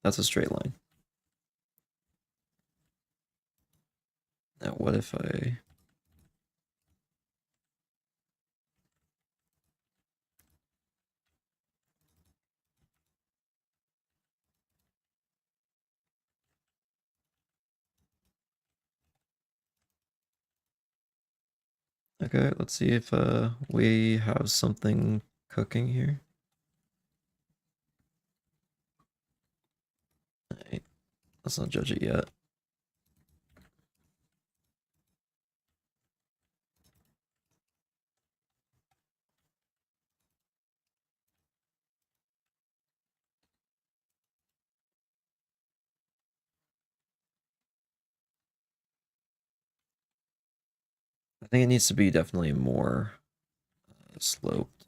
that's a straight line. Now, what if I... Okay, let's see if we have something cooking here. Right. Let's not judge it yet. I think it needs to be definitely more sloped.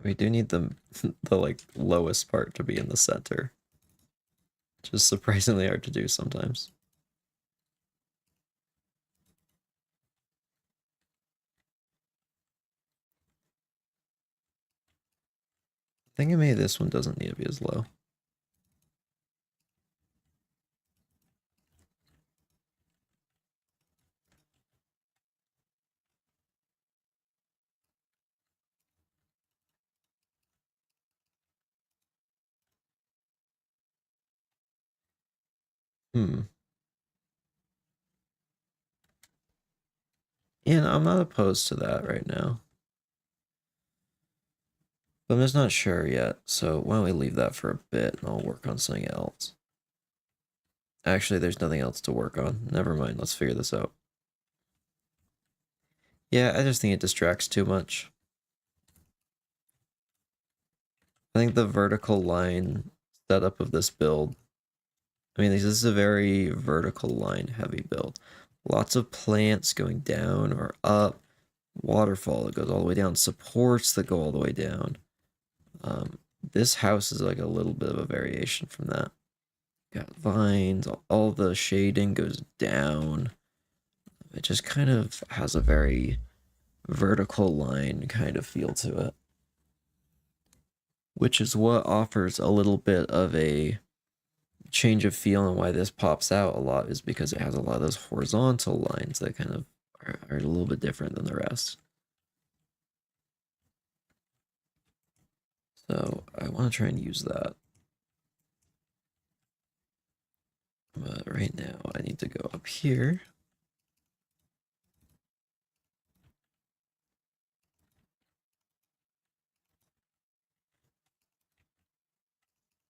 We do need the the like lowest part to be in the center. Which is surprisingly hard to do sometimes. I think maybe this one doesn't need to be as low. Hmm. Yeah, I'm not opposed to that right now. But I'm just not sure yet, so why don't we leave that for a bit and I'll work on something else. Actually, there's nothing else to work on. Never mind, let's figure this out. Yeah, I just think it distracts too much. I think the vertical line setup of this build, I mean, this is a very vertical line heavy build. Lots of plants going down or up, waterfall that goes all the way down, supports that go all the way down. This house is like a little bit of a variation from that. Got vines, all the shading goes down. It just kind of has a very vertical line kind of feel to it, which is what offers a little bit of a change of feel, and why this pops out a lot is because it has a lot of those horizontal lines that kind of are a little bit different than the rest. So I want to try and use that. But right now I need to go up here.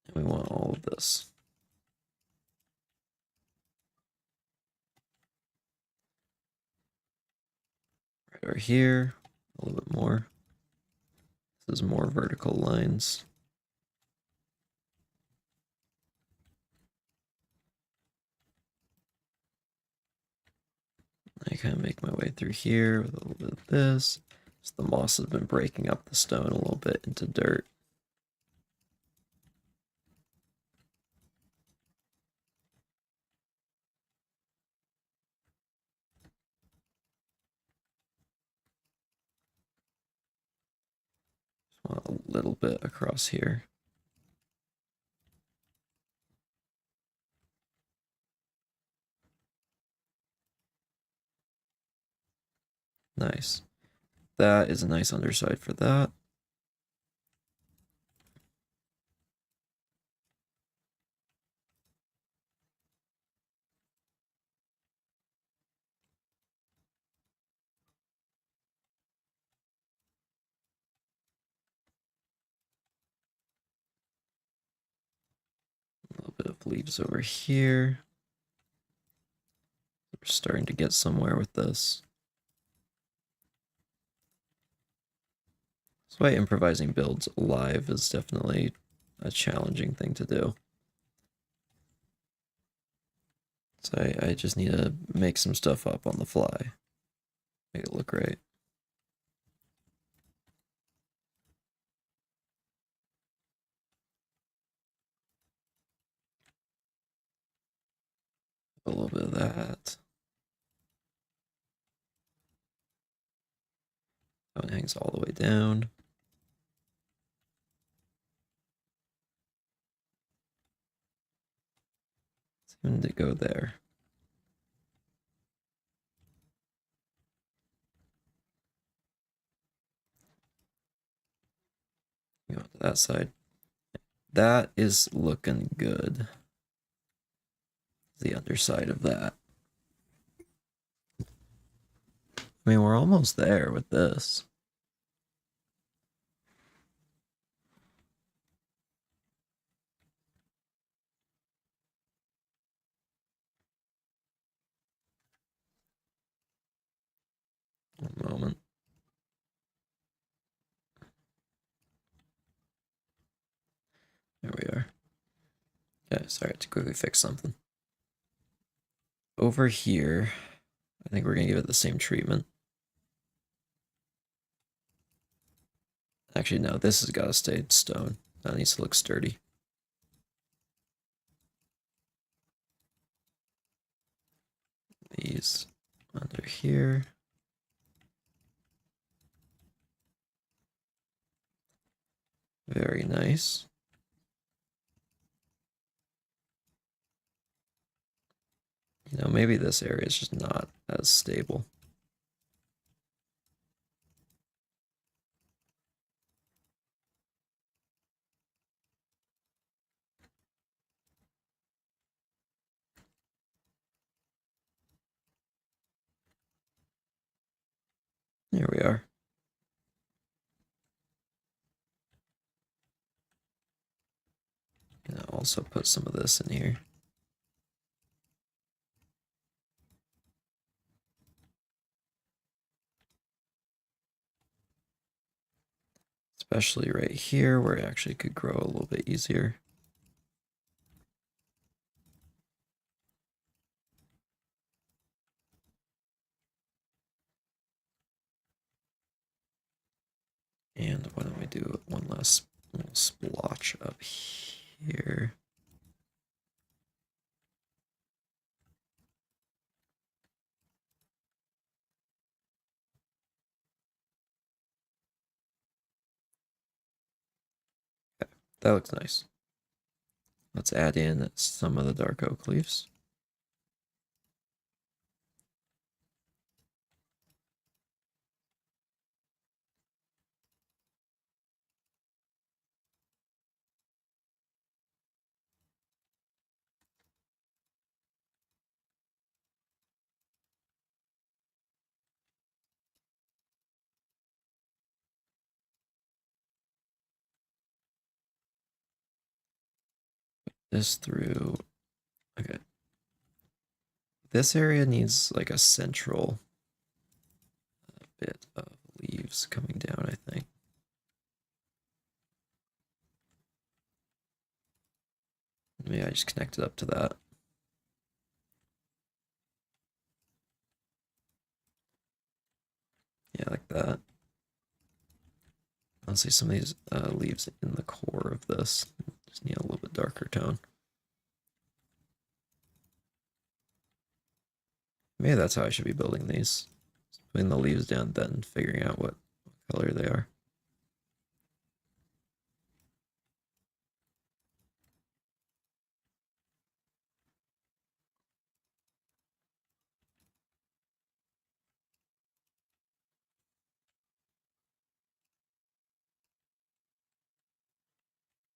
And we want all of this. Right over here, a little bit more. This is more vertical lines. I kind of make my way through here with a little bit of this. So the moss has been breaking up the stone a little bit into dirt. Just want a little bit across here. Nice. That is a nice underside for that. A little bit of leaves over here. We're starting to get somewhere with this. That's why improvising builds live is definitely a challenging thing to do. So I just need to make some stuff up on the fly. Make it look right. A little bit of that. That one hangs all the way down. It's going to go there. Go to that side. That is looking good. The underside of that. I mean, we're almost there with this. One moment. There we are. Okay, sorry to quickly fix something. Over here, I think we're going to give it the same treatment Actually, no, this has got to stay stone. That needs to look sturdy. These under here. Very nice. You know, maybe this area is just not as stable. Here we are. And I'll also put some of this in here. Especially right here where it actually could grow a little bit easier. And why don't we do one last little splotch up here. Okay, that looks nice. Let's add in some of the dark oak leaves. This through. Okay. This area needs like a central bit of leaves coming down, I think. Maybe I just connect it up to that. Yeah, like that. Honestly, some of these leaves in the core of this just need a little bit darker tone. Maybe that's how I should be building these. Just putting the leaves down, then figuring out what color they are.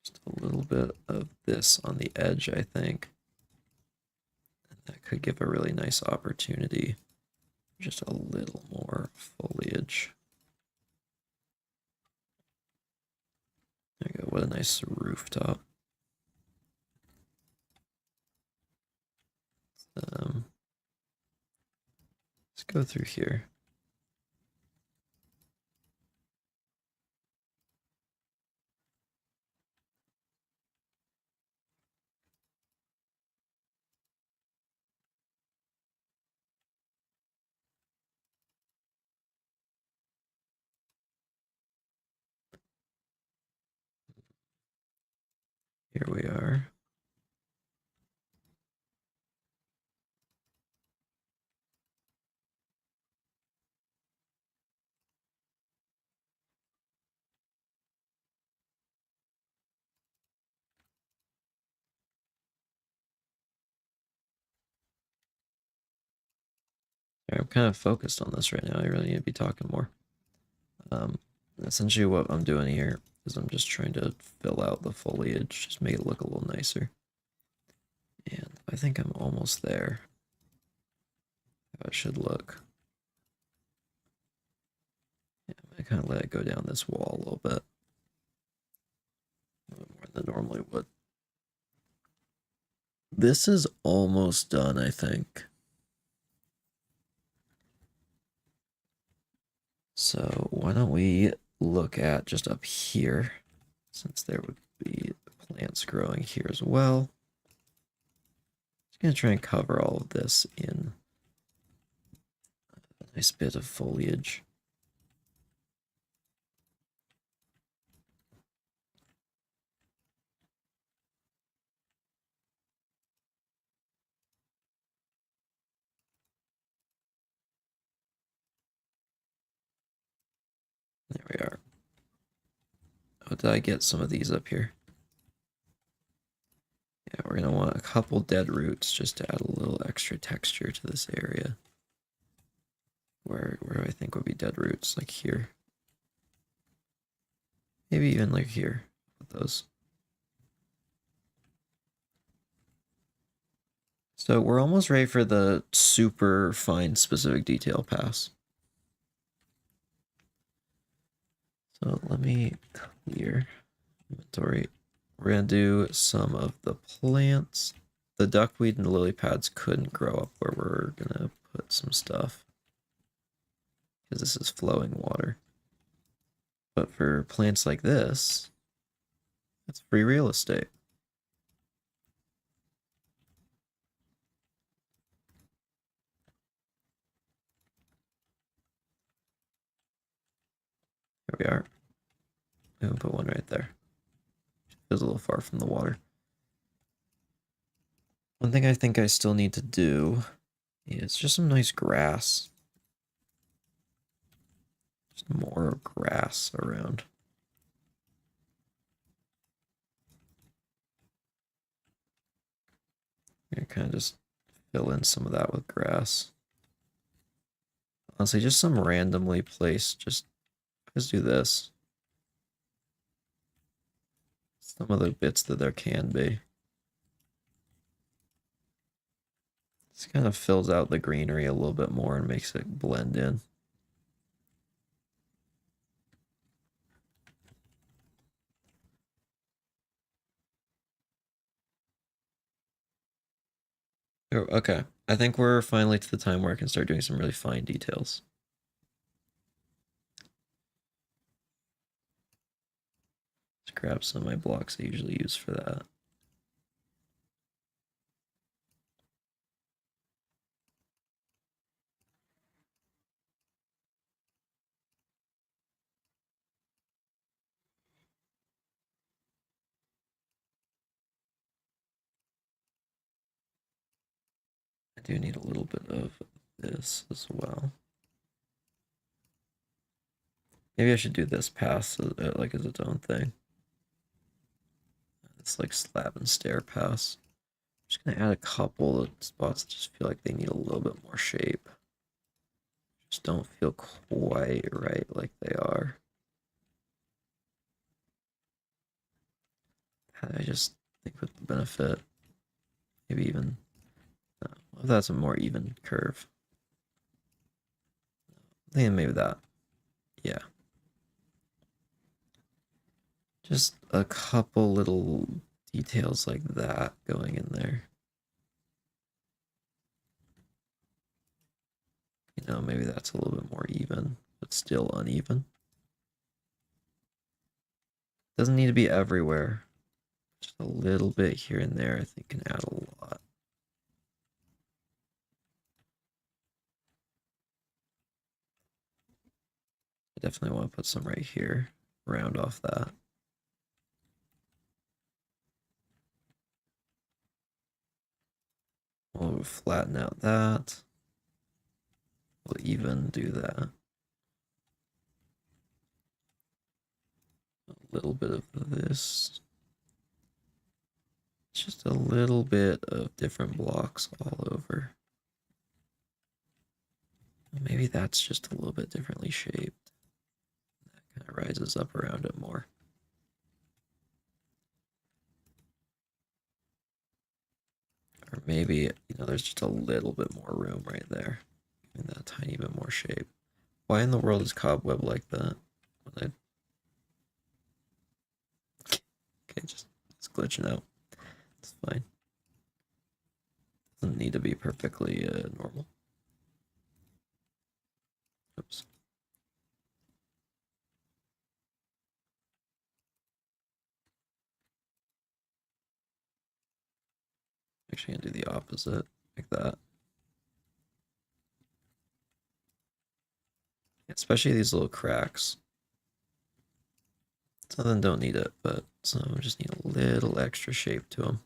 Just a little bit of this on the edge, I think. And that could give a really nice opportunity. Just a little more foliage. There you go. What a nice rooftop. Let's go through here. Here we are. I'm kind of focused on this right now. I really need to be talking more. Um, Essentially what I'm doing here is I'm just trying to fill out the foliage, just make it look a little nicer. And I think I'm almost there. How it should look. Yeah, I kind of let it go down this wall a little bit. A little more than normally would. This is almost done, I think. So why don't we look at just up here, since there would be plants growing here as well. Just gonna try and cover all of this in a nice bit of foliage. we are. Oh, did I get some of these up here? Yeah, we're gonna want a couple dead roots just to add a little extra texture to this area. Where do I think would be dead roots? Like here. Maybe even like here with those. So we're almost ready for the super fine specific detail pass. So let me clear inventory. We're gonna do some of the plants. The duckweed and the lily pads couldn't grow up where we're gonna put some stuff. Because this is flowing water. But for plants like this, it's free real estate. Here we are. I'm gonna put one right there. Feels a little far from the water. One thing I think I still need to do is just some nice grass. Just more grass around. I'm gonna kind of just fill in some of that with grass. Honestly, just some randomly placed, just do this. Some of the bits that there can be. This kind of fills out the greenery a little bit more and makes it blend in. Oh, okay, I think we're finally to the time where I can start doing some really fine details. Let's grab some of my blocks I usually use for that. I do need a little bit of this as well. Maybe I should do this pass like as its own thing. It's like slab and stair pass. I'm just gonna add a couple of spots that just feel like they need a little bit more shape. Just don't feel quite right like they are. I just think with the benefit, maybe even if that's a more even curve. I think maybe that. Yeah. Just a couple little details like that going in there. You know, maybe that's a little bit more even, but still uneven. Doesn't need to be everywhere. Just a little bit here and there, I think, can add a lot. I definitely want to put some right here, round off that. We'll flatten out that. We'll even do that. A little bit of this. Just a little bit of different blocks all over. Maybe that's just a little bit differently shaped. That kind of rises up around it more. Or maybe, you know, there's just a little bit more room right there. Giving that a tiny bit more shape. Why in the world is cobweb like that? Okay, just it's glitching out. It's fine. Doesn't need to be perfectly normal. Oops. Actually, gonna do the opposite, like that. Especially these little cracks. Some of them don't need it, but some of them just need a little extra shape to them.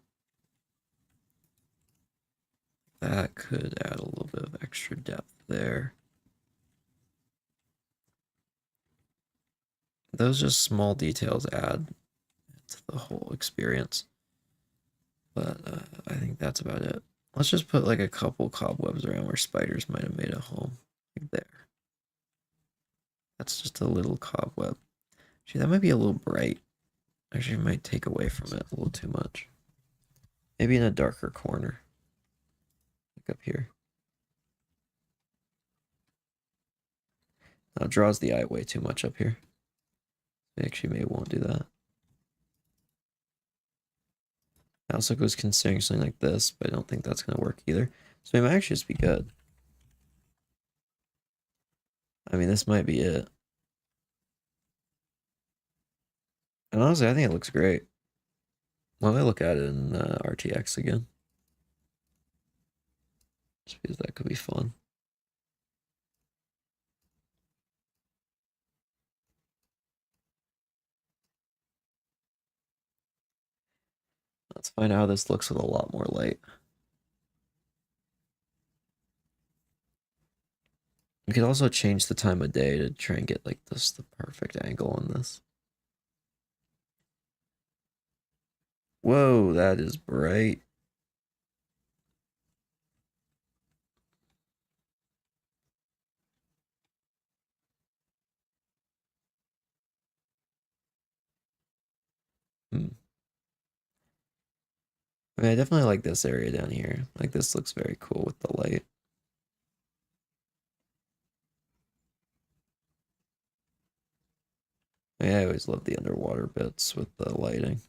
That could add a little bit of extra depth there. those just small details add to the whole experience. But I think that's about it. Let's just put like a couple cobwebs around where spiders might have made a home. Like there. That's just a little cobweb. Gee, that might be a little bright. Actually, it might take away from it a little too much. Maybe in a darker corner. Like up here. Now it draws the eye way too much up here. Actually, maybe it won't do that. I also was considering something like this, but I don't think that's going to work either. So it might actually just be good. I mean, this might be it. And honestly, I think it looks great. Why don't I look at it in RTX again? Just because that could be fun. Let's find out how this looks with a lot more light. We could also change the time of day to try and get like this the perfect angle on this. Whoa, that is bright. Hmm. I mean, I definitely like this area down here. Like this looks very cool with the light. Yeah, I always love the underwater bits with the lighting.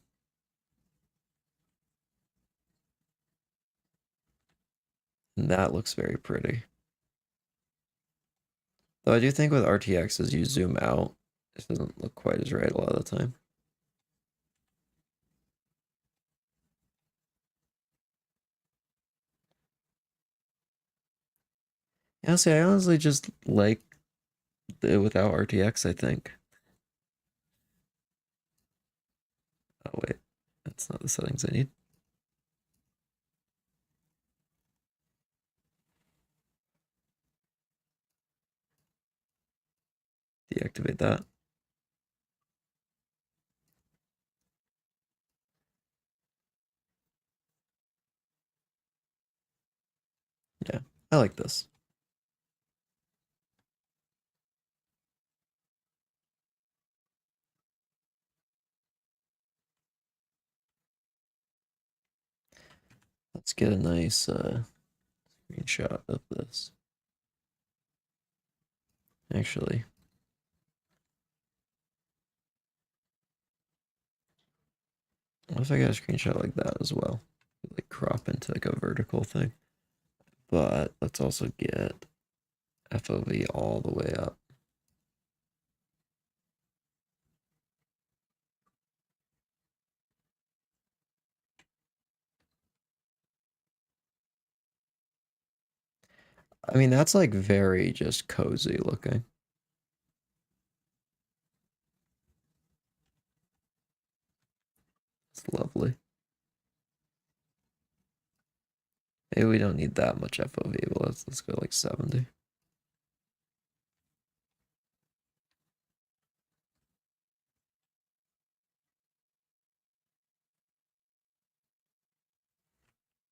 And that looks very pretty. Though I do think with RTX, as you zoom out, it doesn't look quite as right a lot of the time. Yeah, see, I honestly just like it without RTX, I think. Oh, wait. That's not the settings I need. Deactivate that. Yeah, I like this. Let's get a nice screenshot of this. Actually, what if I got a screenshot like that as well? Like crop into like a vertical thing. But let's also get FOV all the way up. I mean, that's like very just cozy looking. It's lovely. Maybe we don't need that much FOV, but let's go like 70.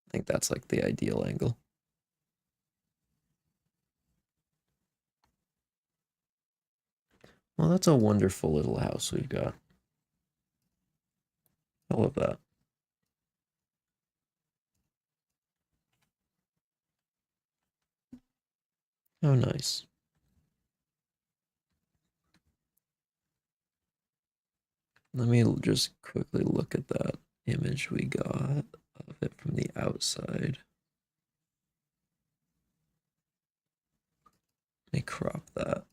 I think that's like the ideal angle. Well, that's a wonderful little house we've got. I love that. Oh, nice. Let me just quickly look at that image we got of it from the outside. Let me crop that.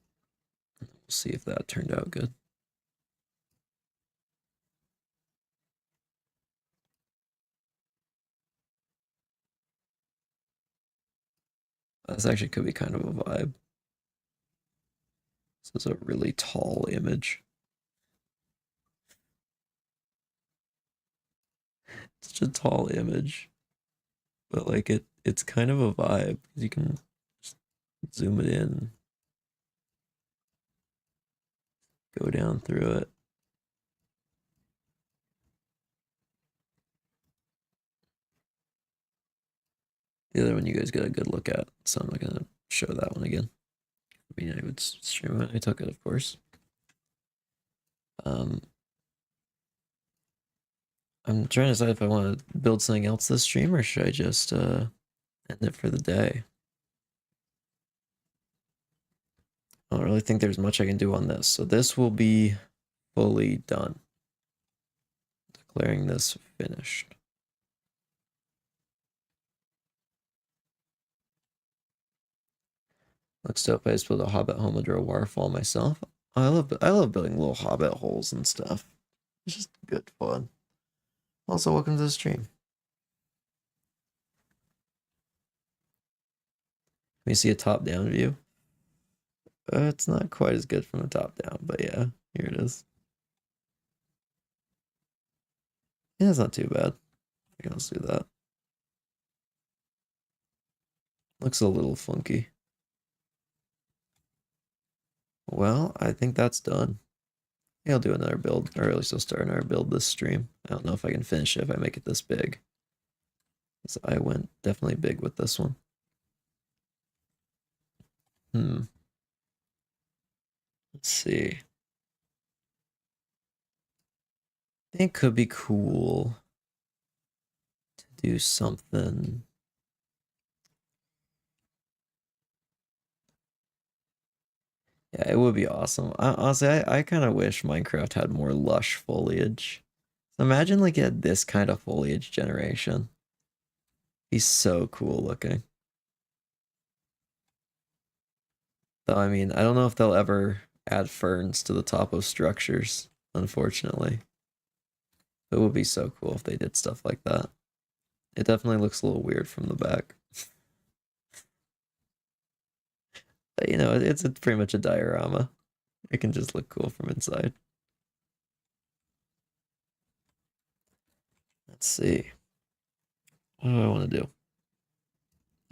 We'll see if that turned out good. This actually could be kind of a vibe. This is a really tall image. It's such a tall image, but like it's kind of a vibe because you can zoom it in. go down through it. The other one you guys got a good look at, so I'm not gonna show that one again. I mean, I would stream it. I took it, of course. I'm trying to decide if I want to build something else this stream or should I just end it for the day. I don't really think there's much I can do on this, so this will be fully done. Declaring this finished. Looks dope. I just built a Hobbit home under a waterfall myself. I love building little Hobbit holes and stuff. It's just good fun. Also, welcome to the stream. Can you see a top-down view? It's not quite as good from the top down, but yeah, here it is. Yeah, it's not too bad. I can also do that. Looks a little funky. Well, I think that's done. Yeah, I'll do another build, or at least I'll start another build this stream. I don't know if I can finish it if I make it this big. So I went definitely big with this one. Let's see. I think it could be cool to do something. Yeah, it would be awesome. Honestly, I kind of wish Minecraft had more lush foliage. So imagine like it had this kind of foliage generation. He's so cool looking. Though, I mean, I don't know if they'll ever add ferns to the top of structures, unfortunately. It would be so cool if they did stuff like that. It definitely looks a little weird from the back. But, you know, it's pretty much a diorama. It can just look cool from inside. Let's see. What do I want to do?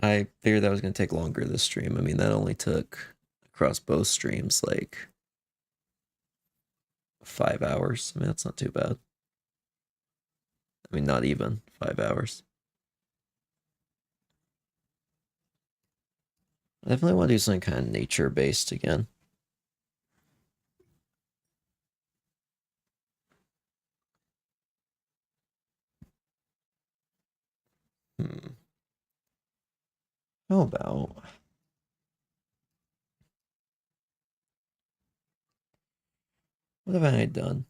I figured that was going to take longer this stream. I mean, that only took across both streams like 5 hours. I mean, that's not too bad. I mean, not even 5 hours. I definitely want to do something kind of nature-based again. How about... What have I done?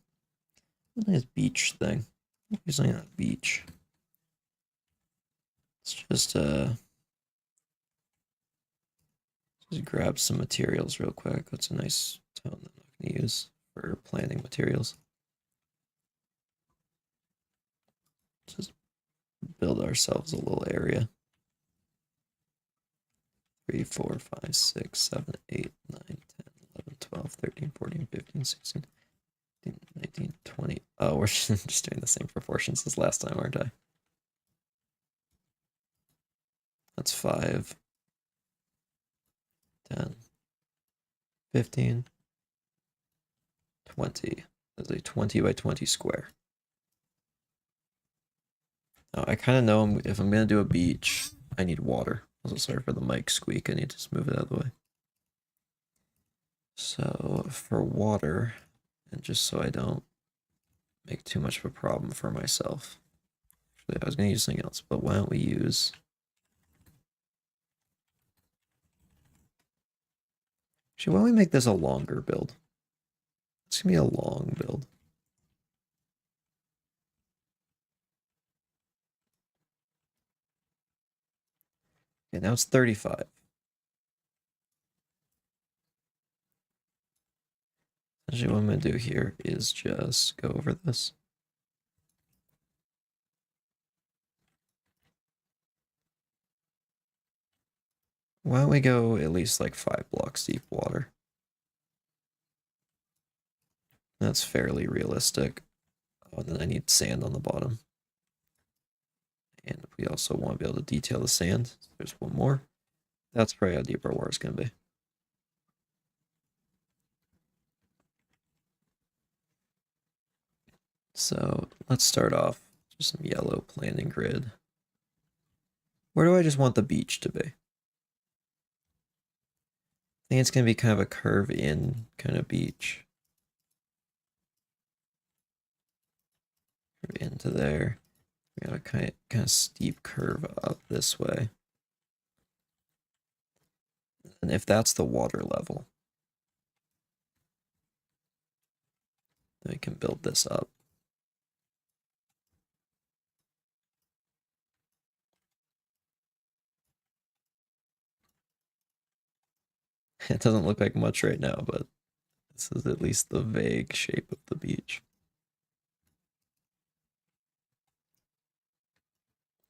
Nice beach thing. Do something on a beach. Let's just grab some materials real quick. What's a nice tone that I'm going to use for planting materials? Just build ourselves a little area. 3, 4, 5, 6, 7, 8, 9, 10, 11, 12, 13, 14, 15, 16, 17, 19, 20. Oh, we're just doing the same proportions as last time, aren't I? That's 5, 10, 15, 20. That's a 20 by 20 square. Now, I kind of know if I'm going to do a beach, I need water. Also, sorry for the mic squeak. I need to just move it out of the way. So, for water, and just so I don't make too much of a problem for myself. Actually, I was going to use something else, but why don't we use... Actually, why don't we make this a longer build? It's going to be a long build. Okay, now it's 35. Actually, what I'm going to do here is just go over this. Why don't we go at least like 5 blocks deep water? That's fairly realistic. Oh, and then I need sand on the bottom. And we also want to be able to detail the sand. There's one more. That's probably how deep our water is going to be. So let's start off just some yellow planting grid. Where do I just want the beach to be? I think it's going to be kind of a curve in kind of beach. Curve into there. We got a kind of steep curve up this way. And if that's the water level, then we can build this up. It doesn't look like much right now, but this is at least the vague shape of the beach.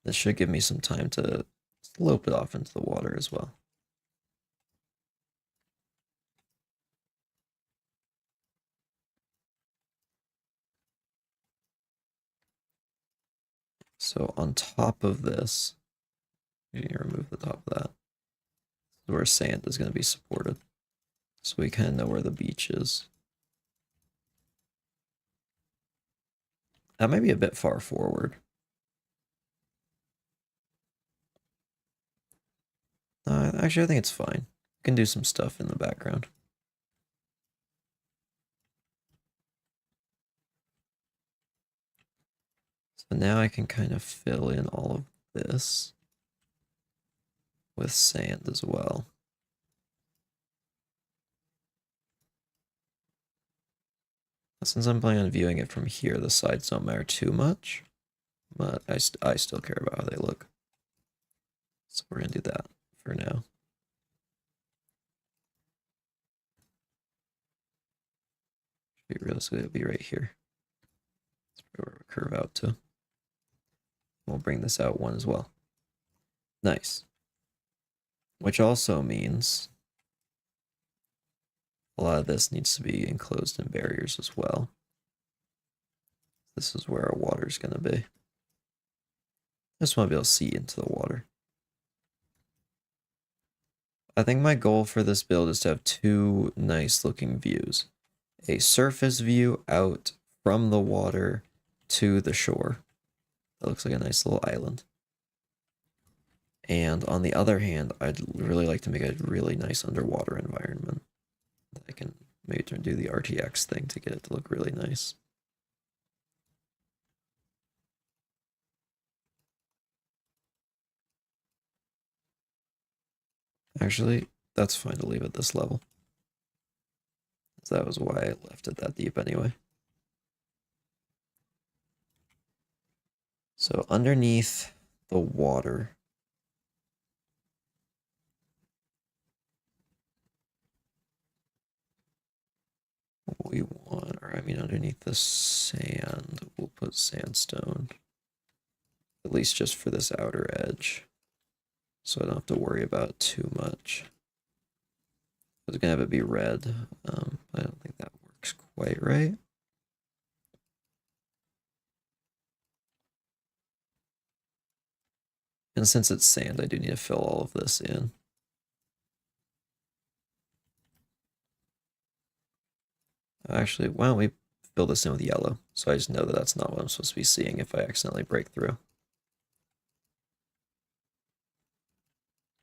This should give me some time to slope it off into the water as well. So on top of this, you remove the top of that. This is where sand is going to be supported. So we kind of know where the beach is. That might be a bit far forward. Actually, I think it's fine. We can do some stuff in the background. So now I can kind of fill in all of this with sand as well. Since I'm planning on viewing it from here, the sides don't matter too much, but I still care about how they look. So we're going to do that for now. Should be realistically, it'll be right here. That's where we'll curve out to. We'll bring this out one as well. Nice. Which also means a lot of this needs to be enclosed in barriers as well. This is where our water is going to be. I just want to be able to see into the water. I think my goal for this build is to have two nice looking views. A surface view out from the water to the shore. That looks like a nice little island. And on the other hand, I'd really like to make a really nice underwater environment. I can maybe do the RTX thing to get it to look really nice. Actually, that's fine to leave at this level. That was why I left it that deep anyway. So underneath the water, what we want, or I mean underneath the sand, we'll put sandstone. At least just for this outer edge. So I don't have to worry about it too much. I was gonna have it be red. I don't think that works quite right. And since it's sand, I do need to fill all of this in. Actually, why don't we fill this in with yellow? So I just know that that's not what I'm supposed to be seeing if I accidentally break through.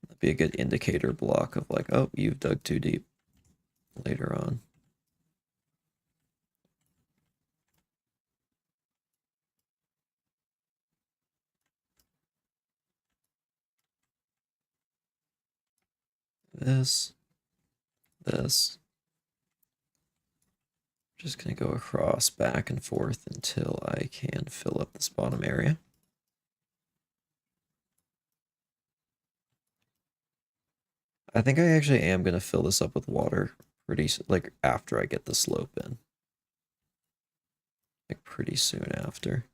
That'd be a good indicator block of like, oh, you've dug too deep later on. This. Just gonna go across back and forth until I can fill up this bottom area. I think I actually am gonna fill this up with water pretty like after I get the slope in. Like pretty soon after.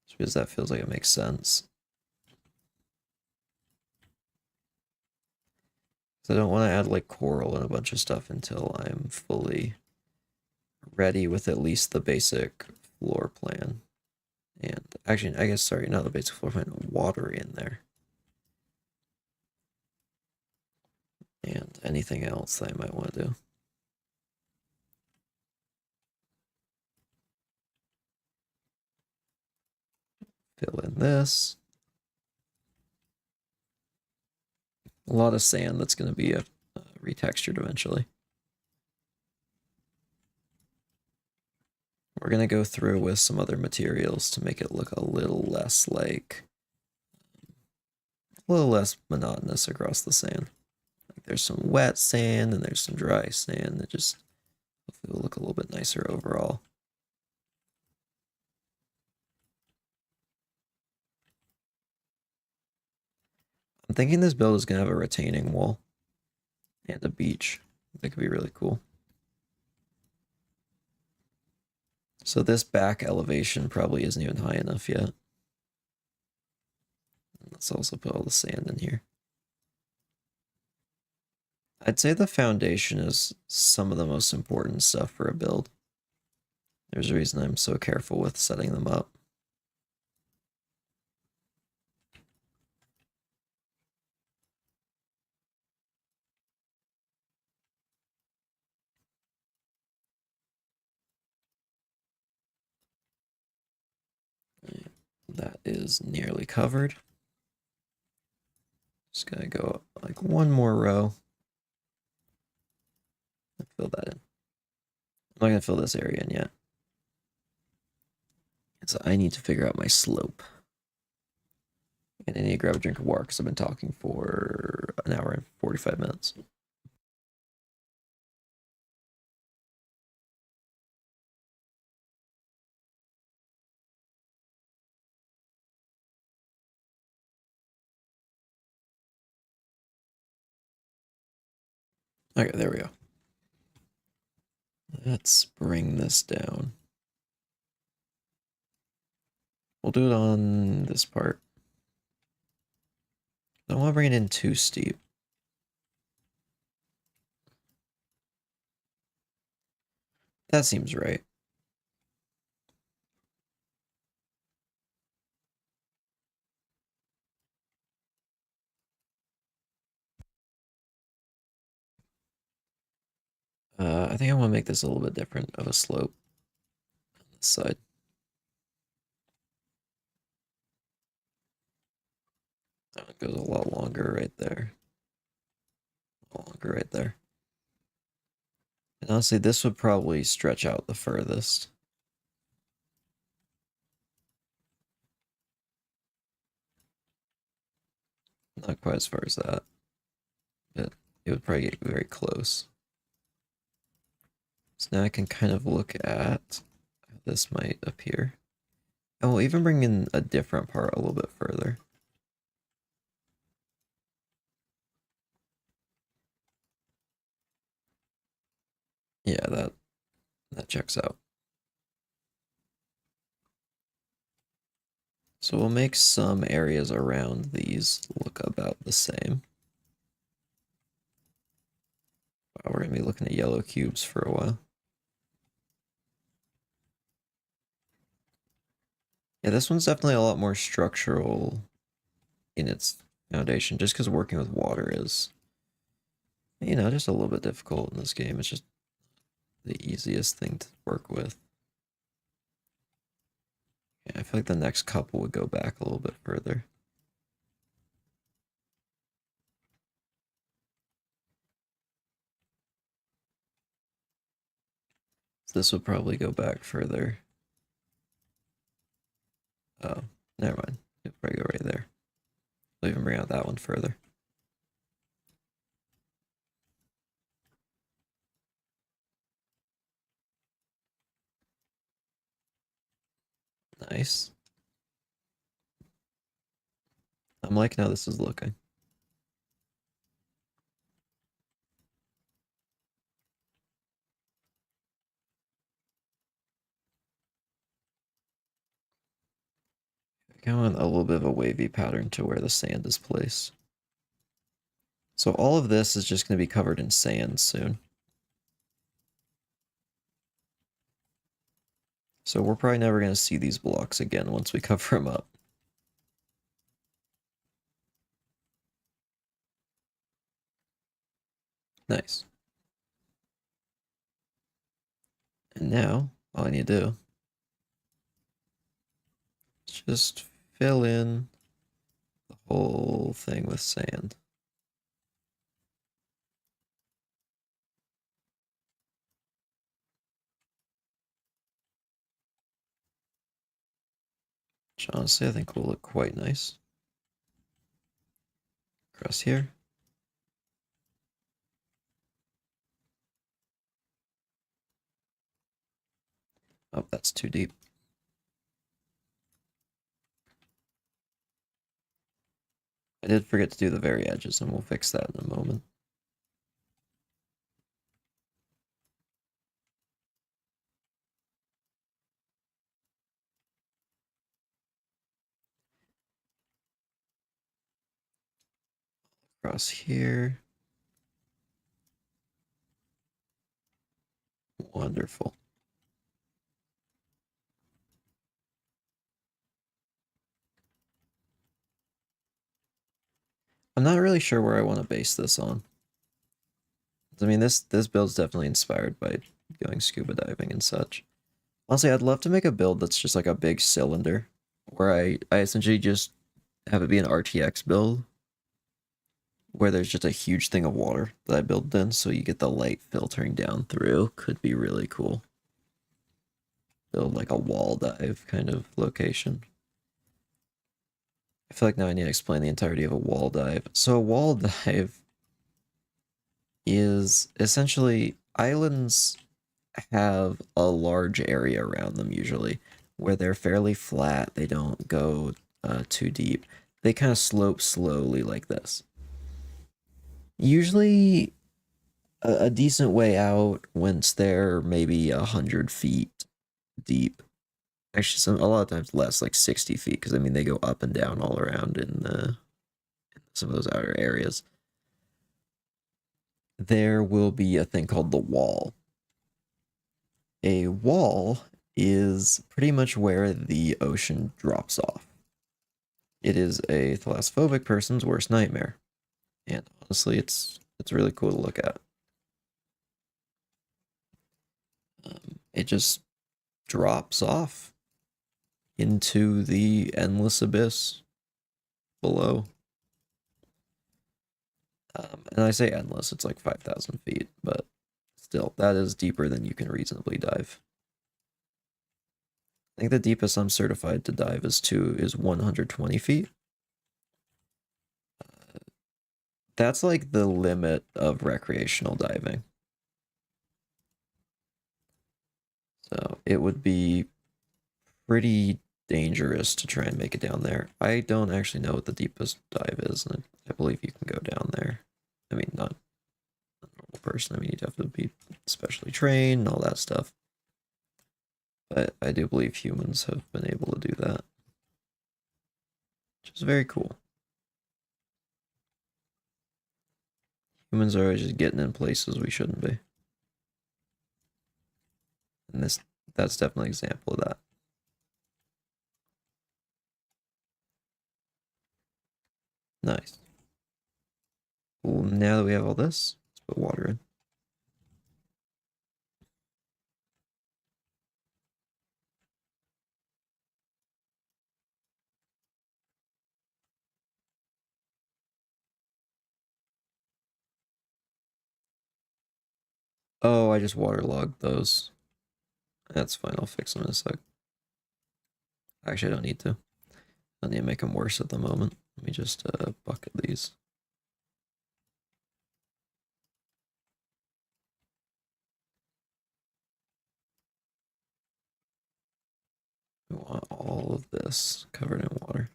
Just because that feels like it makes sense. So I don't want to add like coral and a bunch of stuff until I'm fully ready with at least the basic floor plan. And actually, I guess, sorry, not the basic floor plan, water in there. And anything else that I might want to do. Fill in this. A lot of sand that's going to be retextured eventually. We're going to go through with some other materials to make it look a little less like, a little less monotonous across the sand. Like there's some wet sand and there's some dry sand that just hopefully will look a little bit nicer overall. I'm thinking this build is going to have a retaining wall and a beach. That could be really cool. So this back elevation probably isn't even high enough yet. Let's also put all the sand in here. I'd say the foundation is some of the most important stuff for a build. There's a reason I'm so careful with setting them up. That is nearly covered. Just gonna go up like one more row. Fill that in. I'm not gonna fill this area in yet. So I need to figure out my slope. And I need to grab a drink of water because I've been talking for an hour and 45 minutes. Okay, there we go. Let's bring this down. We'll do it on this part. I don't want to bring it in too steep. That seems right. I think I want to make this a little bit different of a slope on this side. It goes a lot longer right there. A lot longer right there. And honestly, this would probably stretch out the furthest. Not quite as far as that, but it would probably get very close. So now I can kind of look at how this might appear. And we'll even bring in a different part a little bit further. Yeah, that checks out. So we'll make some areas around these look about the same. Wow, we're gonna be looking at yellow cubes for a while. Yeah, this one's definitely a lot more structural in its foundation, just because working with water is, you know, just a little bit difficult in this game. It's just the easiest thing to work with. Yeah, I feel like the next couple would go back a little bit further. So this would probably go back further. Oh, never mind. It'll probably go right there. We'll even bring out that one further. Nice. I'm liking how this is looking. I want a little bit of a wavy pattern to where the sand is placed. So all of this is just going to be covered in sand soon. So we're probably never going to see these blocks again once we cover them up. Nice. And now, all I need to do is just fill in the whole thing with sand. Which honestly I think will look quite nice. Across here. Oh, that's too deep. I did forget to do the very edges, and we'll fix that in a moment. Across here. Wonderful. I'm not really sure where I want to base this on. I mean, this build's definitely inspired by going scuba diving and such. Honestly, I'd love to make a build that's just like a big cylinder, where I essentially just have it be an RTX build, where there's just a huge thing of water that I built in, so you get the light filtering down through. Could be really cool. Build like a wall dive kind of location. I feel like now I need to explain the entirety of a wall dive. So a wall dive is essentially islands have a large area around them usually where they're fairly flat. They don't go too deep. They kind of slope slowly like this. Usually a decent way out once they're maybe 100 feet deep. Actually, a lot of times less, like 60 feet, because I mean they go up and down all around in some of those outer areas. There will be a thing called the wall. A wall is pretty much where the ocean drops off. It is a thalassophobic person's worst nightmare. And honestly, it's really cool to look at. It just drops off into the endless abyss below. And I say endless, it's like 5,000 feet, but still, that is deeper than you can reasonably dive. I think the deepest I'm certified to dive is 120 feet. That's like the limit of recreational diving. So it would be pretty dangerous to try and make it down there. I don't actually know what the deepest dive is, and I believe you can go down there. I mean, not a normal person. I mean, you'd have to be specially trained and all that stuff. But I do believe humans have been able to do that, which is very cool. Humans are always just getting in places we shouldn't be. And that's definitely an example of that. Nice. Well, now that we have all this, let's put water in. Oh, I just waterlogged those. That's fine, I'll fix them in a sec. Actually, I don't need to. I don't need to make them worse at the moment. Let me just bucket these. We want all of this covered in water.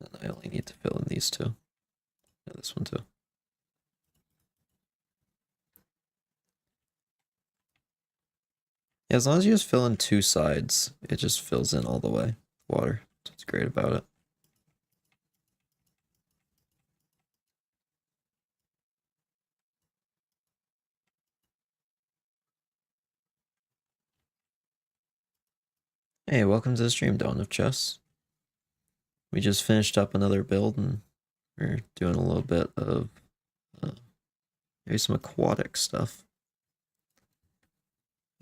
And I only need to fill in these two. Yeah, this one too. Yeah, as long as you just fill in two sides, it just fills in all the way. Water. That's what's great about it. Hey, welcome to the stream, Dawn of Chess. We just finished up another build and we're doing a little bit of maybe some aquatic stuff.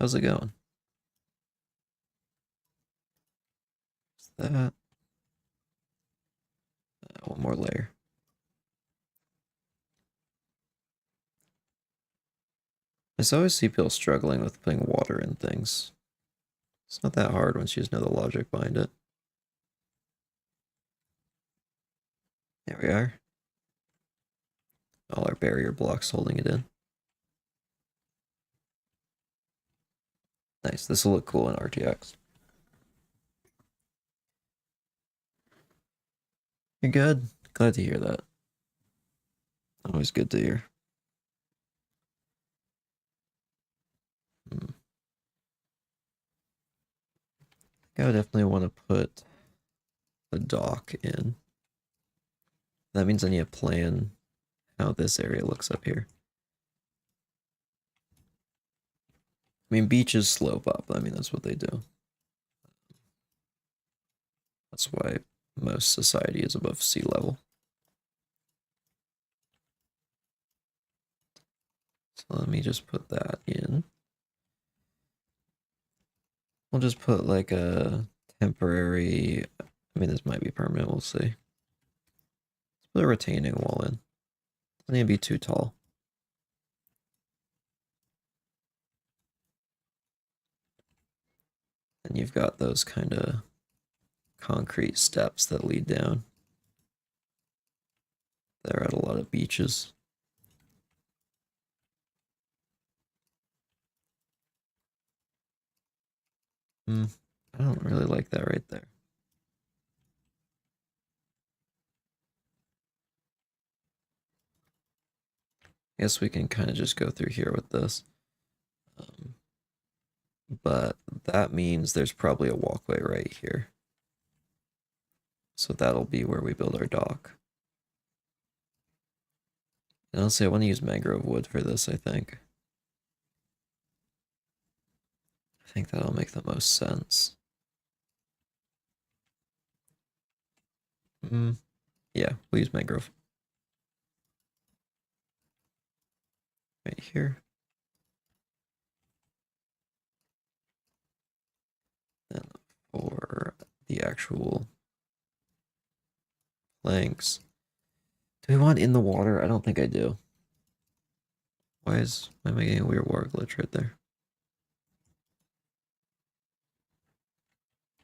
How's it going? that. One more layer. I just always see people struggling with putting water in things. It's not that hard once you just know the logic behind it. There we are. All our barrier blocks holding it in. Nice. This will look cool in RTX. You're good. Glad to hear that. Always good to hear. I would definitely want to put the dock in. That means I need to plan how this area looks up here. I mean, beaches slope up. I mean, that's what they do. That's why most society is above sea level. So let me just put that in. We'll just put like a temporary, I mean, this might be permanent, we'll see. Let's put a retaining wall in. Doesn't need to be too tall. And you've got those kind of concrete steps that lead down. They're at a lot of beaches. I don't really like that right there. Guess we can kind of just go through here with this. But that means there's probably a walkway right here. So that'll be where we build our dock. And honestly, I want to use mangrove wood for this, I think. I think that'll make the most sense. Yeah, we'll use mangrove. Right here. And for the actual planks. Do we want in the water? I don't think I do. Why am I getting a weird water glitch right there?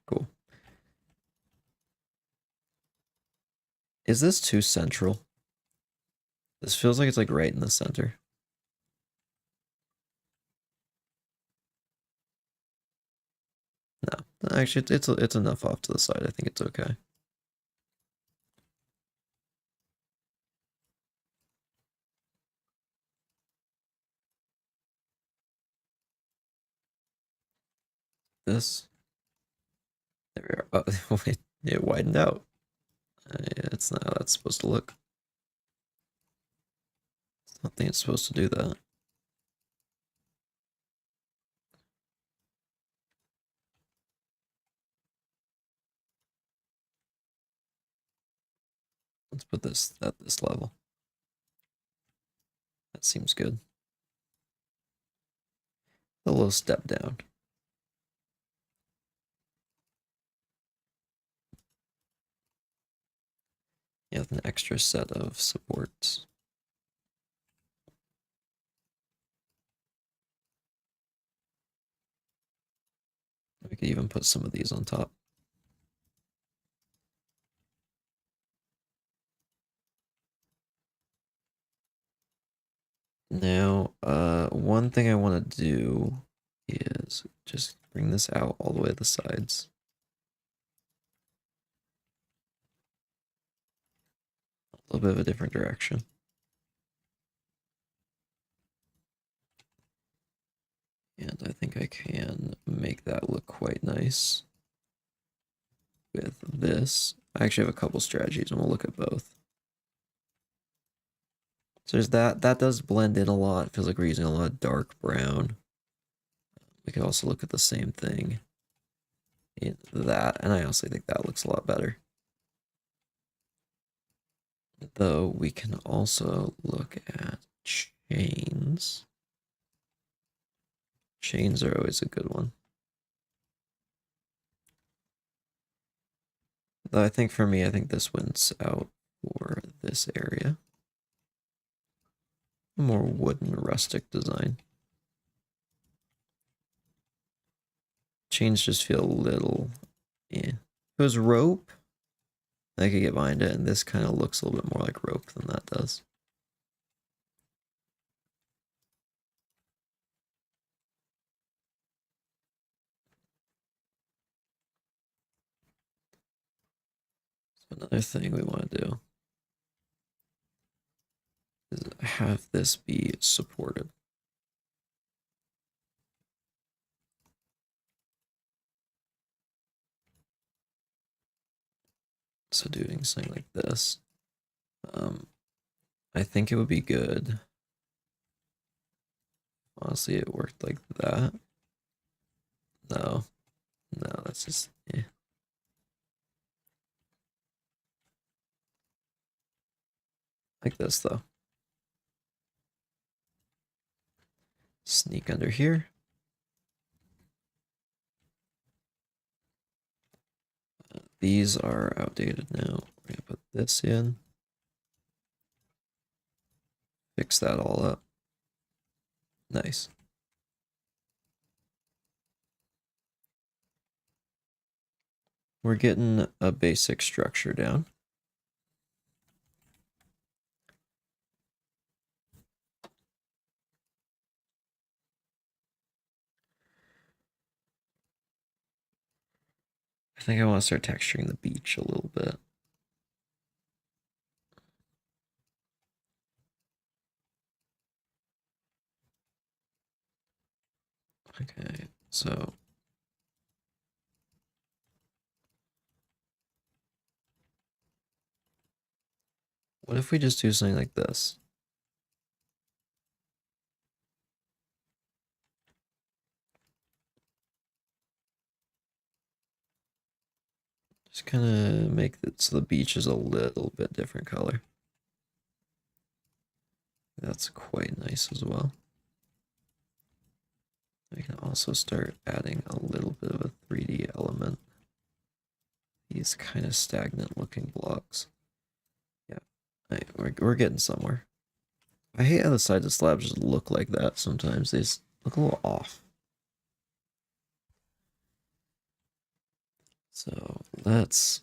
Cool. Is this too central? This feels like it's like right in the center. No, actually, it's enough off to the side. I think it's okay. This. There we are. Oh, wait, it widened out. It's not how that's supposed to look. I don't think it's supposed to do that. Let's put this at this level. That seems good. A little step down. Yeah, with an extra set of supports. We could even put some of these on top. Now, one thing I want to do is just bring this out all the way to the sides. A little bit of a different direction. And I think I can make that look quite nice with this. I actually have a couple strategies and we'll look at both. So there's that. That does blend in a lot. It feels like we're using a lot of dark brown. We could also look at the same thing in that, and I honestly think that looks a lot better. Though we can also look at chains. Chains are always a good one. Though I think for me, I think this wins out for this area. A more wooden, rustic design. Chains just feel a little, yeah. If it was rope, I could get behind it, and this kind of looks a little bit more like rope than that does. So another thing we want to do is have this be supported. So doing something like this, I think it would be good. Honestly, it worked like that. No, no, that's just, yeah. Like this though. Sneak under here. These are outdated now. We're gonna put this in. Fix that all up. Nice. We're getting a basic structure down. I think I want to start texturing the beach a little bit. Okay, so what if we just do something like this? Just kind of make it so the beach is a little bit different color. That's quite nice as well. We can also start adding a little bit of a 3D element. These kind of stagnant looking blocks. Yeah, we're getting somewhere. I hate how the sides of slabs just look like that sometimes. They just look a little off. So let's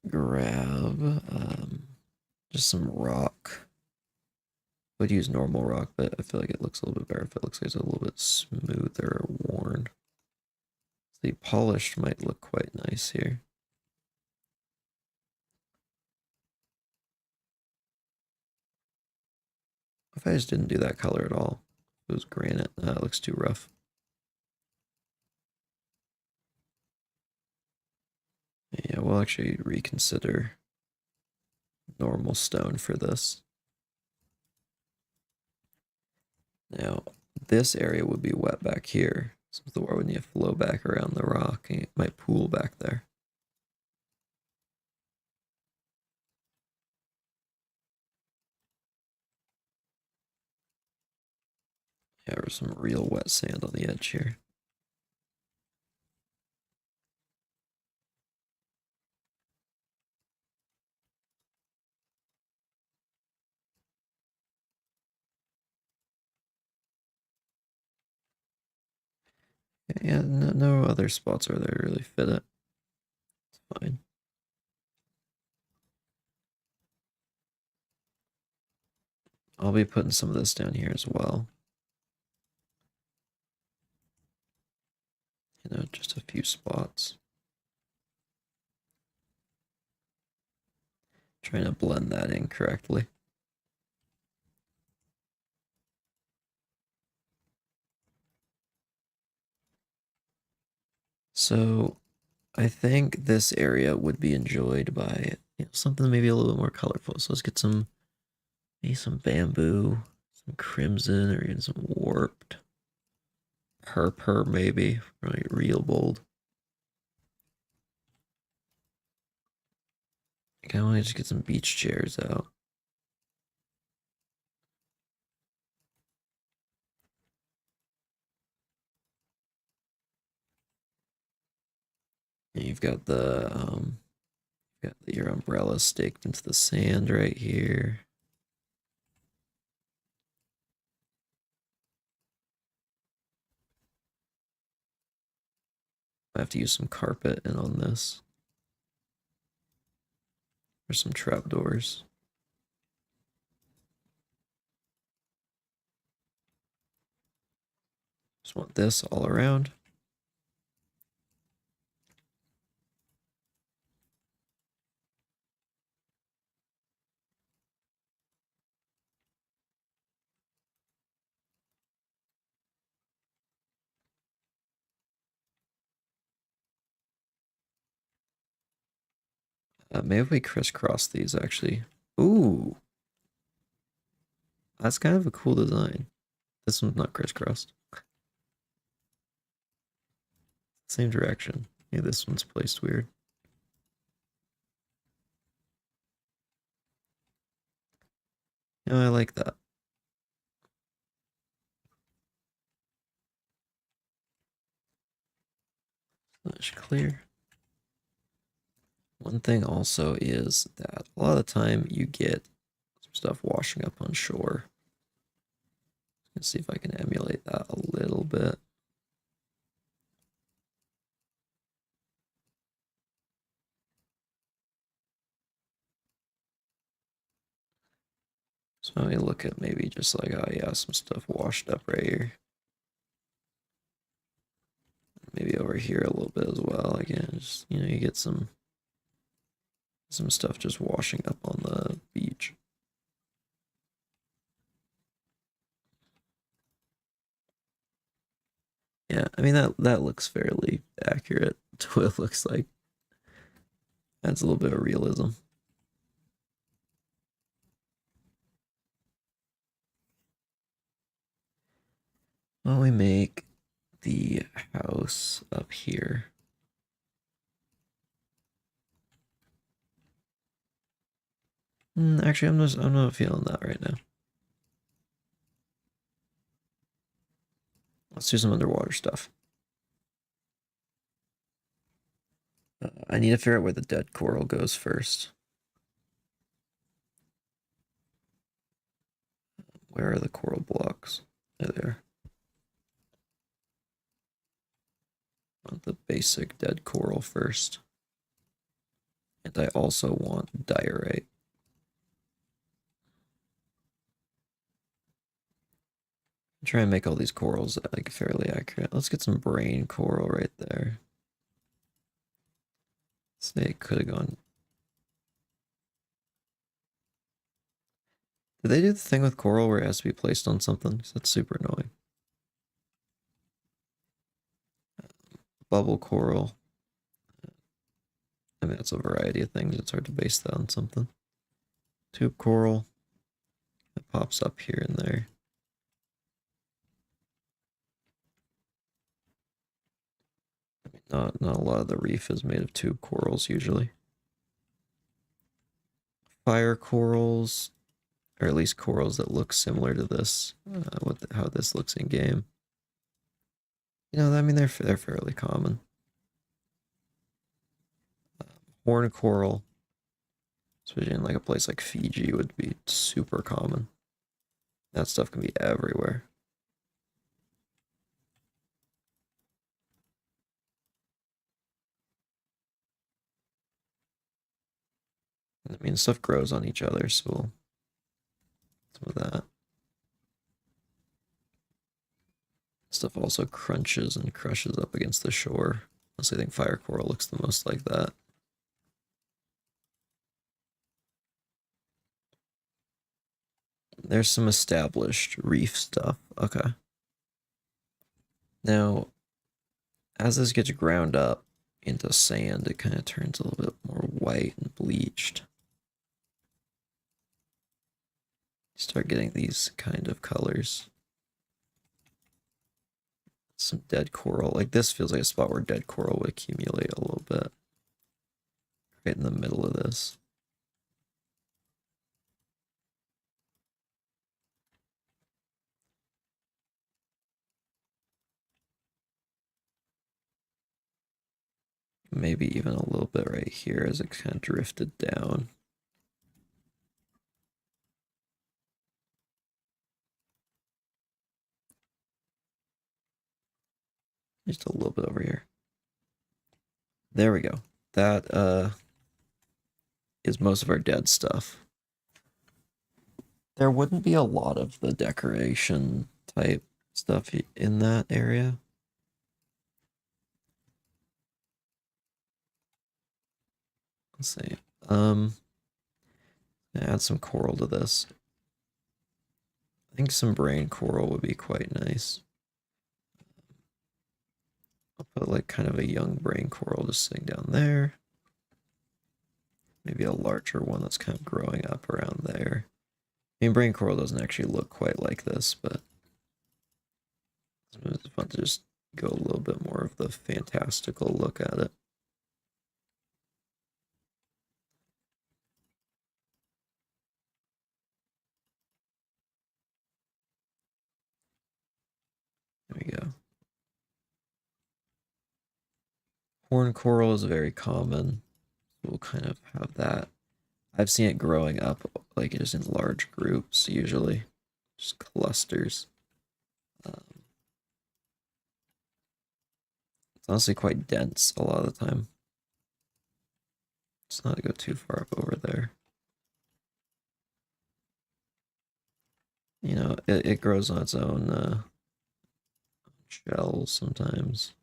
grab just some rock. Would use normal rock, but I feel like it looks a little bit better if it looks like it's a little bit smoother or worn. The polished might look quite nice here. If I just didn't do that color at all, it was granite. It looks too rough. Yeah, we'll actually reconsider normal stone for this. Now, this area would be wet back here, so the water would need to flow back around the rock, and it might pool back there. Yeah, there's some real wet sand on the edge here. Yeah, no other spots where they really fit it. It's fine. I'll be putting some of this down here as well. You know, just a few spots. Trying to blend that in correctly. So I think this area would be enjoyed by something maybe a little bit more colorful. So let's get maybe some bamboo, some crimson, or even some warped purple, maybe. Really real bold. I kind of want to just get some beach chairs out. And you've got the Got your umbrella staked into the sand right here. I have to use some carpet in on this. There's some trapdoors. Just want this all around. Maybe we crisscross these actually. Ooh, that's kind of a cool design. This one's not crisscrossed. Same direction. Yeah, this one's placed weird. I like that. Finish clear. One thing also is that a lot of the time you get some stuff washing up on shore. Let's see if I can emulate that a little bit. So let me look at maybe just like, oh yeah, some stuff washed up right here. Maybe over here a little bit as well. Again, just, you get some stuff just washing up on the beach. Yeah, I mean that looks fairly accurate to what it looks like. Adds a little bit of realism. Well, we make the house up here. Actually, I'm not feeling that right now. Let's do some underwater stuff. I need to figure out where the dead coral goes first. Where are the coral blocks? They're there. Want the basic dead coral first. And I also want diorite. Try and make all these corals like fairly accurate. Let's get some brain coral right there. Snake could have gone. Did they do the thing with coral where it has to be placed on something? That's super annoying. Bubble coral. I mean, it's a variety of things. It's hard to base that on something. Tube coral. It pops up here and there. I mean, not a lot of the reef is made of tube corals usually. Fire corals, or at least corals that look similar to this. How this looks in game. I mean, they're fairly common. Horn coral, especially in like a place like Fiji, would be super common. That stuff can be everywhere. I mean, stuff grows on each other, so we'll some of that. Stuff also crunches and crushes up against the shore. Honestly, I think fire coral looks the most like that. There's some established reef stuff. Okay. Now, as this gets ground up into sand, it kind of turns a little bit more white and bleached. Start getting these kind of colors. Some dead coral. Like this feels like a spot where dead coral would accumulate a little bit. Right in the middle of this. maybe even a little bit right here as it kind of drifted down. Just a little bit over here. There we go. That is most of our dead stuff. There wouldn't be a lot of the decoration type stuff in that area. Let's see. Add some coral to this. I think some brain coral would be quite nice. I'll put like kind of a young brain coral just sitting down there. Maybe a larger one that's kind of growing up around there. I mean, brain coral doesn't actually look quite like this, but it's fun to just go a little bit more of the fantastical look at it. There we go. Horn coral is very common. We'll kind of have that. I've seen it growing up like just in large groups, usually, just clusters. It's honestly quite dense a lot of the time. Let's not go too far up over there. You know, it grows on its own shells sometimes.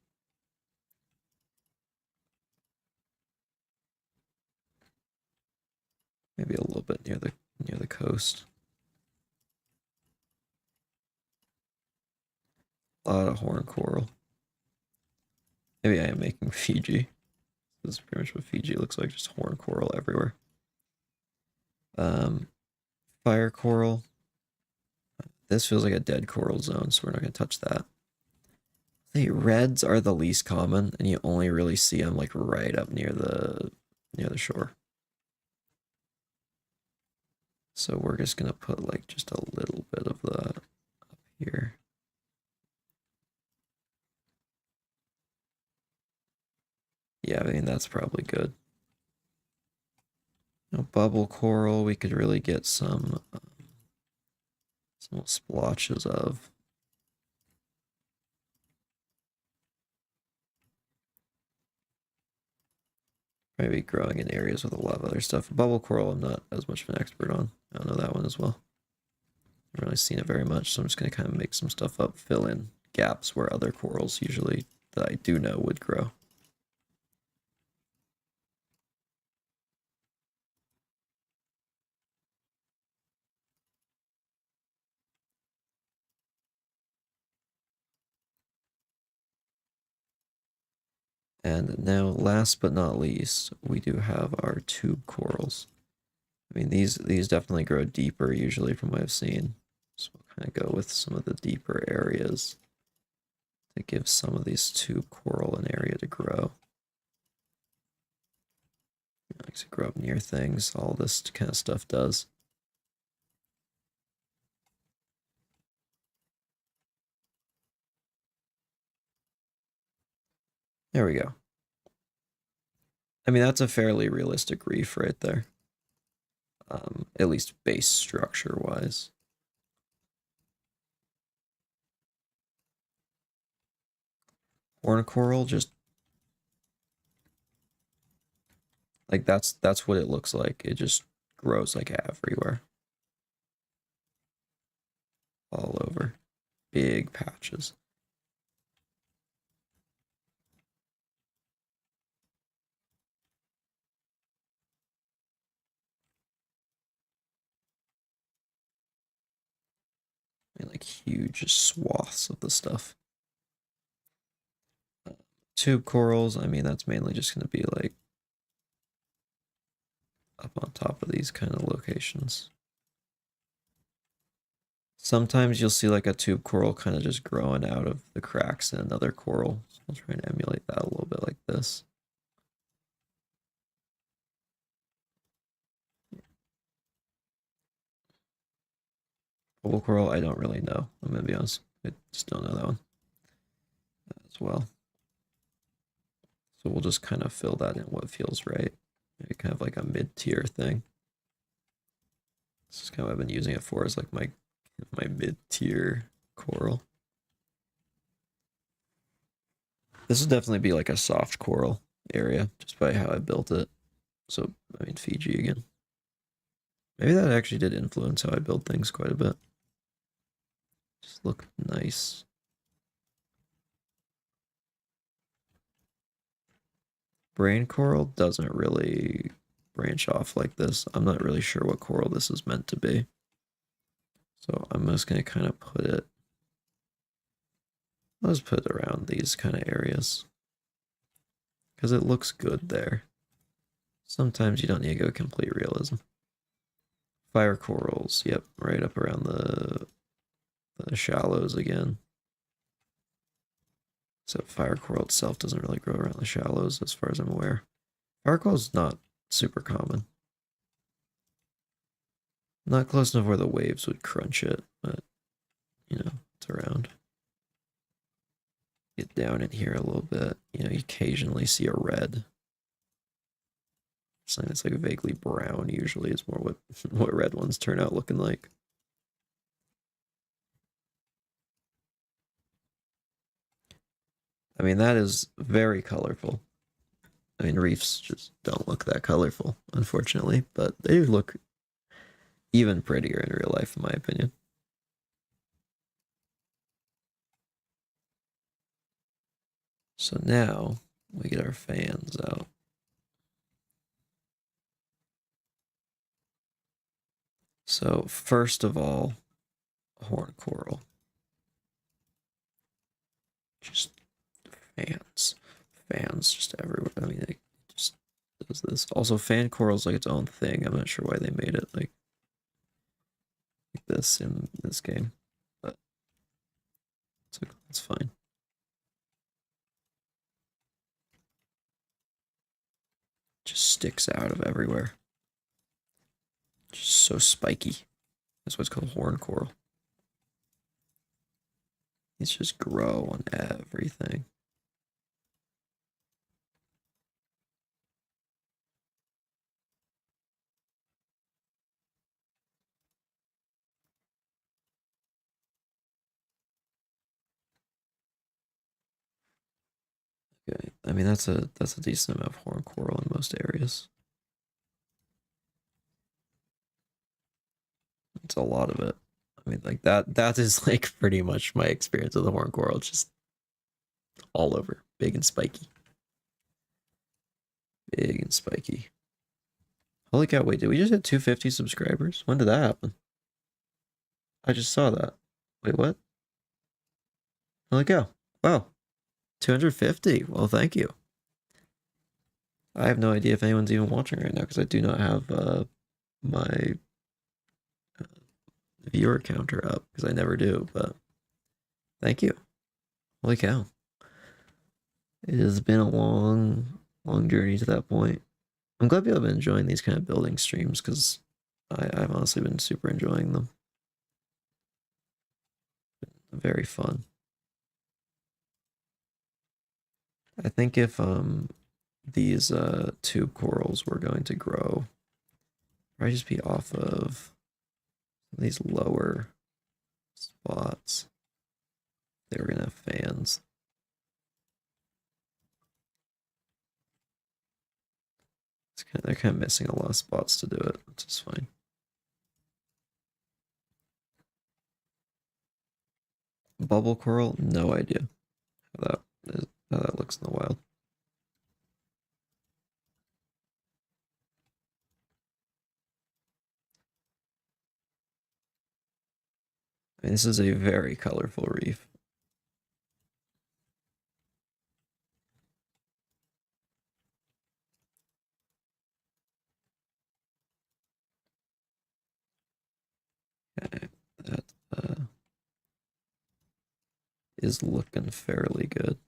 Maybe a little bit near the coast. A lot of horn coral. Maybe I am making Fiji. This is pretty much what Fiji looks like, just horn coral everywhere. Fire coral. This feels like a dead coral zone, so we're not going to touch that. The reds are the least common, and you only really see them like right up near the shore. So we're just going to put like just a little bit of that up here. Yeah, I mean, that's probably good. Now, bubble coral, we could really get some splotches of. Maybe growing in areas with a lot of other stuff. Bubble coral, I'm not as much of an expert on. I don't know that one as well. I haven't really seen it very much, so I'm just going to kind of make some stuff up, fill in gaps where other corals usually that I do know would grow. And now, last but not least, we do have our tube corals. I mean, these definitely grow deeper usually from what I've seen. So we'll kind of go with some of the deeper areas to give some of these tube coral an area to grow. It likes to grow up near things, all this kind of stuff does. There we go. I mean, that's a fairly realistic reef right there. At least base structure wise. Horn coral just like that's what it looks like. It just grows like everywhere. All over. Big patches. I mean, like huge swaths of the stuff. Tube corals, I mean, that's mainly just going to be like up on top of these kind of locations. Sometimes you'll see like a tube coral kind of just growing out of the cracks in another coral. So I'll try and emulate that a little bit like this. Bubble coral, I don't really know. I'm going to be honest. I just don't know that one as well. So we'll just kind of fill that in what feels right. Maybe kind of like a mid-tier thing. This is kind of what I've been using it for, is like my mid-tier coral. This would definitely be like a soft coral area, just by how I built it. So, I mean, Fiji again. Maybe that actually did influence how I build things quite a bit. Just look nice. Brain coral doesn't really branch off like this. I'm not really sure what coral this is meant to be. So I'm just going to kind of put it, let's put it around these kind of areas. Because it looks good there. Sometimes you don't need to go complete realism. Fire corals, yep, right up around the shallows again. So fire coral itself doesn't really grow around the shallows as far as I'm aware. Fire coral is not super common. Not close enough where the waves would crunch it, but you know, it's around. Get down in here a little bit. You know, you occasionally see a red. Something that's like vaguely brown usually is more what red ones turn out looking like. I mean, that is very colorful. I mean, reefs just don't look that colorful, unfortunately, but they look even prettier in real life, in my opinion. So now we get our fans out. So first of all, horn coral. Just fans. Fans just everywhere. I mean, it just does this. Also, fan coral is like its own thing. I'm not sure why they made it like this in this game, but it's fine. Just sticks out of everywhere. Just so spiky. That's what's called horn coral. These just grow on everything. Okay, I mean that's a decent amount of horn coral in most areas. It's a lot of it. I mean, like that is like pretty much my experience of the horn coral. It's just all over, big and spiky. Big and spiky. Holy cow, wait, did we just hit 250 subscribers? When did that happen? I just saw that. Wait, what? Holy cow. Wow. 250. Well, thank you. I have no idea if anyone's even watching right now because I do not have my viewer counter up because I never do, but thank you. Holy cow. It has been a long, long journey to that point. I'm glad people have been enjoying these kind of building streams because I've honestly been super enjoying them. Very fun. I think if these tube corals were going to grow, probably just be off of these lower spots. They were gonna have fans. They're kind of missing a lot of spots to do it, which is fine. Bubble coral, no idea how that looks in the wild. I mean, this is a very colorful reef. Okay, that is looking fairly good.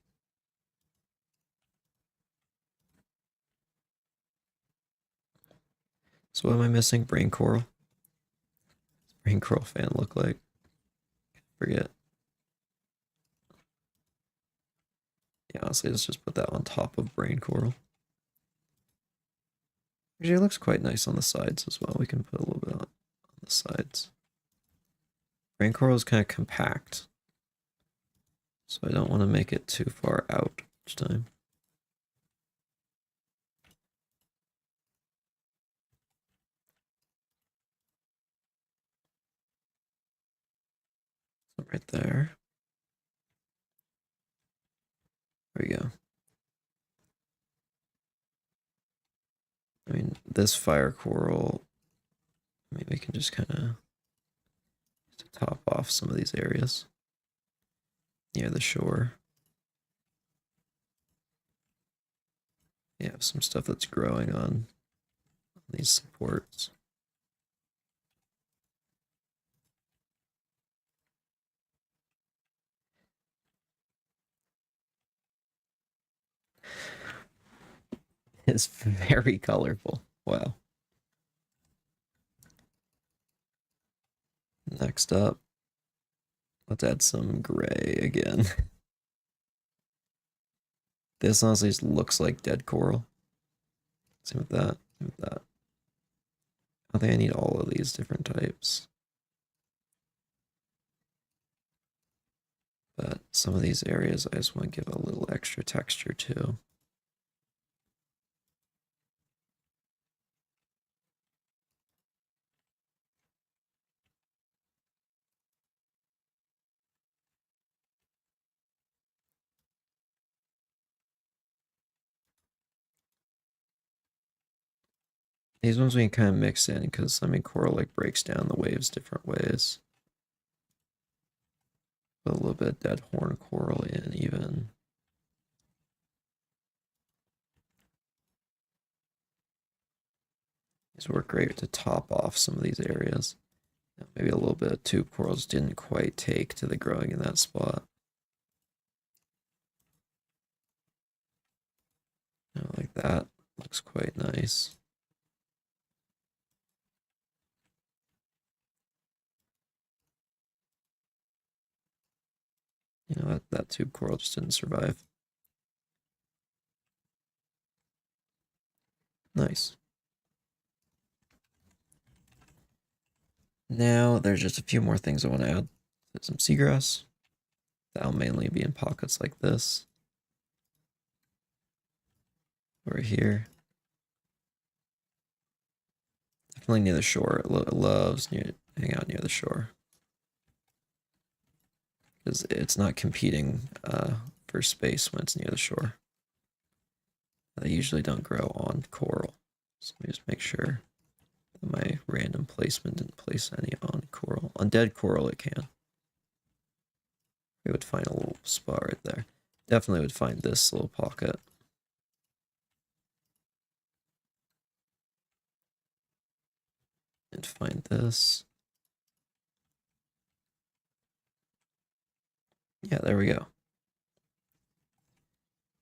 So what am I missing? Brain coral? Brain coral fan look like? Forget. Yeah, honestly, let's just put that on top of brain coral. Actually, it looks quite nice on the sides as well. We can put a little bit on the sides. Brain coral is kind of compact, so I don't want to make it too far out each time. So right there. There we go. I mean, this fire coral, maybe we can just kind of top off some of these areas near the shore. You have some stuff that's growing on these supports. It's very colorful. Wow. Next up, let's add some gray again. This honestly just looks like dead coral. Same with that. Same with that. I think I need all of these different types. But some of these areas I just want to give a little extra texture to. These ones we can kind of mix in because, I mean, coral like breaks down the waves different ways. Put a little bit of dead horn coral in even. These work great to top off some of these areas. Maybe a little bit of tube corals didn't quite take to the growing in that spot. Like that. Looks quite nice. You know, that tube coral just didn't survive. Nice. Now there's just a few more things I want to add. Some seagrass. That'll mainly be in pockets like this. Over here. Definitely near the shore. It loves hang out near the shore. Because it's not competing for space when it's near the shore. They usually don't grow on coral. So let me just make sure that my random placement didn't place any on coral. On dead coral it can. We would find a little spot right there. Definitely would find this little pocket. And find this. Yeah, there we go.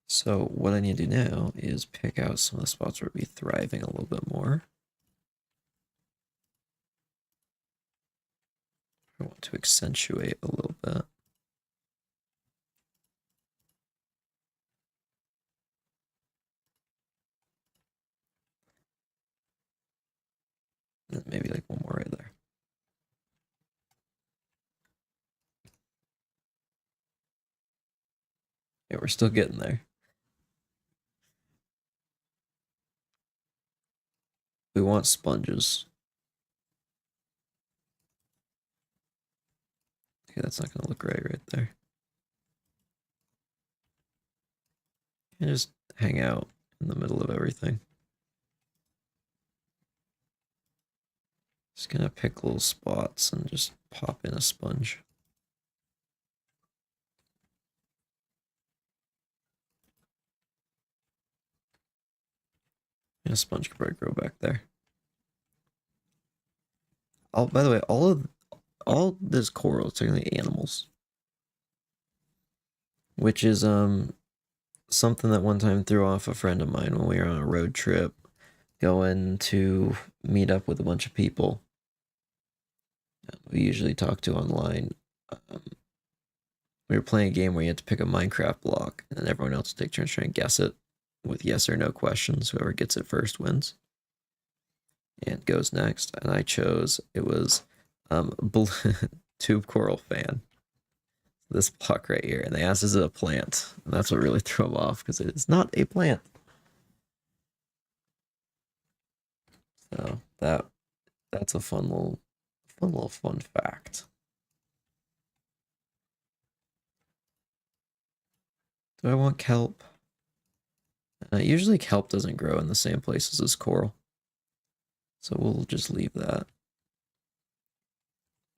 So what I need to do now is pick out some of the spots where it'd be thriving a little bit more. I want to accentuate a little bit. And maybe like one more right there. Yeah, we're still getting there. We want sponges. Okay, that's not going to look right there. And just hang out in the middle of everything. Just gonna pick little spots and just pop in a sponge. And a sponge could probably grow back there. Oh, by the way, all this coral is technically animals, which is something that one time threw off a friend of mine when we were on a road trip, going to meet up with a bunch of people we usually talk to online. We were playing a game where you had to pick a Minecraft block, and then everyone else would take turns trying to guess it with yes or no questions. Whoever gets it first wins and goes next. And I chose, it was Tube Coral Fan. This block right here. And they asked, is it a plant? And that's what really threw them off, because it is not a plant. So that's a fun little fun fact. Do I want kelp? Usually kelp doesn't grow in the same places as coral. So we'll just leave that.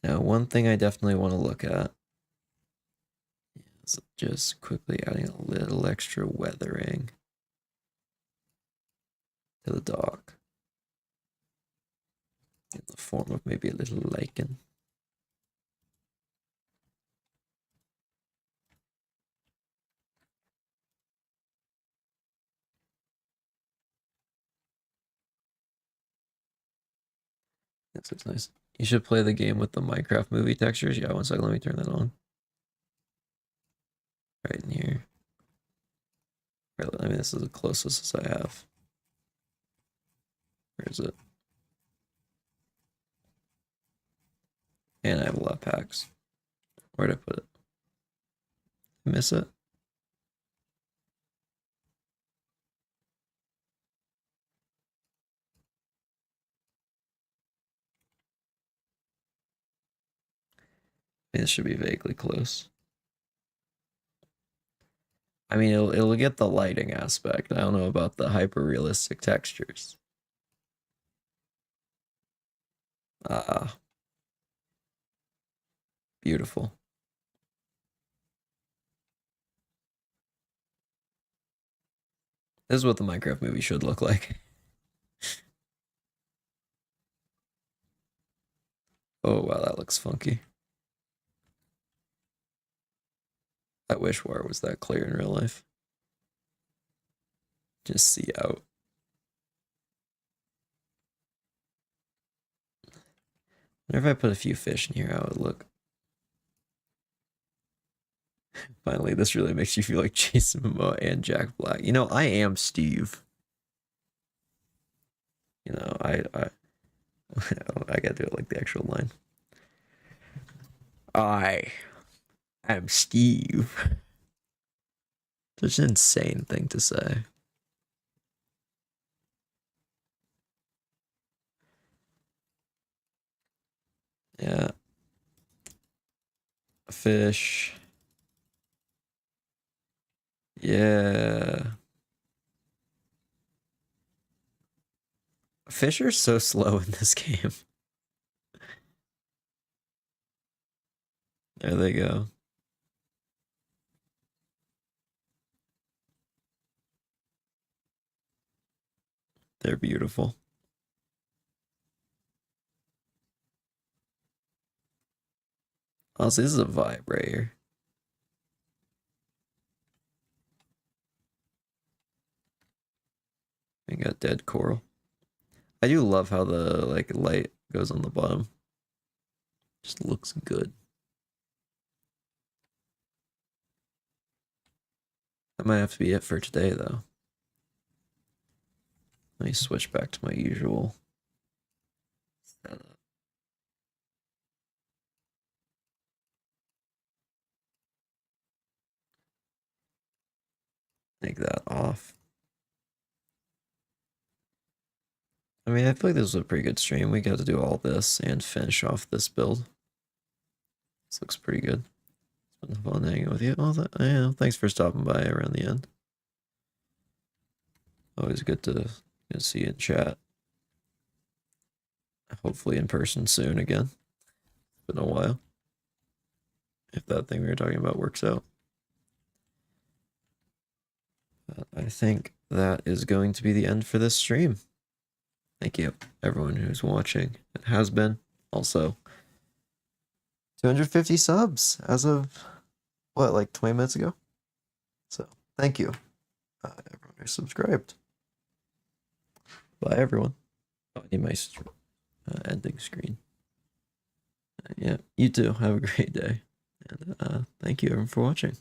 Now, one thing I definitely want to look at is just quickly adding a little extra weathering to the dock in the form of maybe a little lichen. This looks nice. You should play the game with the Minecraft movie textures. Yeah, one second, let me turn that on. Right in here. I mean, this is the closest as I have. Where is it? And I have a lot of packs. Where'd I put it? Miss it? I mean, this should be vaguely close. I mean, it'll get the lighting aspect. I don't know about the hyper realistic textures. Ah, beautiful. This is what the Minecraft movie should look like. Oh wow, that looks funky. I wish water was that clear in real life. Just see out. I wonder if I put a few fish in here, how it would look. Finally, this really makes you feel like Jason Momoa and Jack Black. You know, I am Steve. You know, I gotta do it like the actual line. I am Steve. Such an insane thing to say. Yeah. Fish. Yeah. Fish are so slow in this game. There they go. They're beautiful. Honestly, this is a vibe right here. We got dead coral. I do love how the like light goes on the bottom. Just looks good. That might have to be it for today though. Let me switch back to my usual setup. Take that off. I mean, I feel like this was a pretty good stream. We got to do all this and finish off this build. This looks pretty good. It's been fun hanging with you. Oh, yeah, thanks for stopping by around the end. Always good to see you in chat. Hopefully in person soon again. It's been a while. If that thing we were talking about works out. But I think that is going to be the end for this stream. Thank you, everyone who's watching. It has been. Also, 250 subs as of, what, like 20 minutes ago? So, thank you, everyone who subscribed. Bye, everyone. Oh, I need my ending screen. Yeah, you too. Have a great day. And thank you everyone for watching.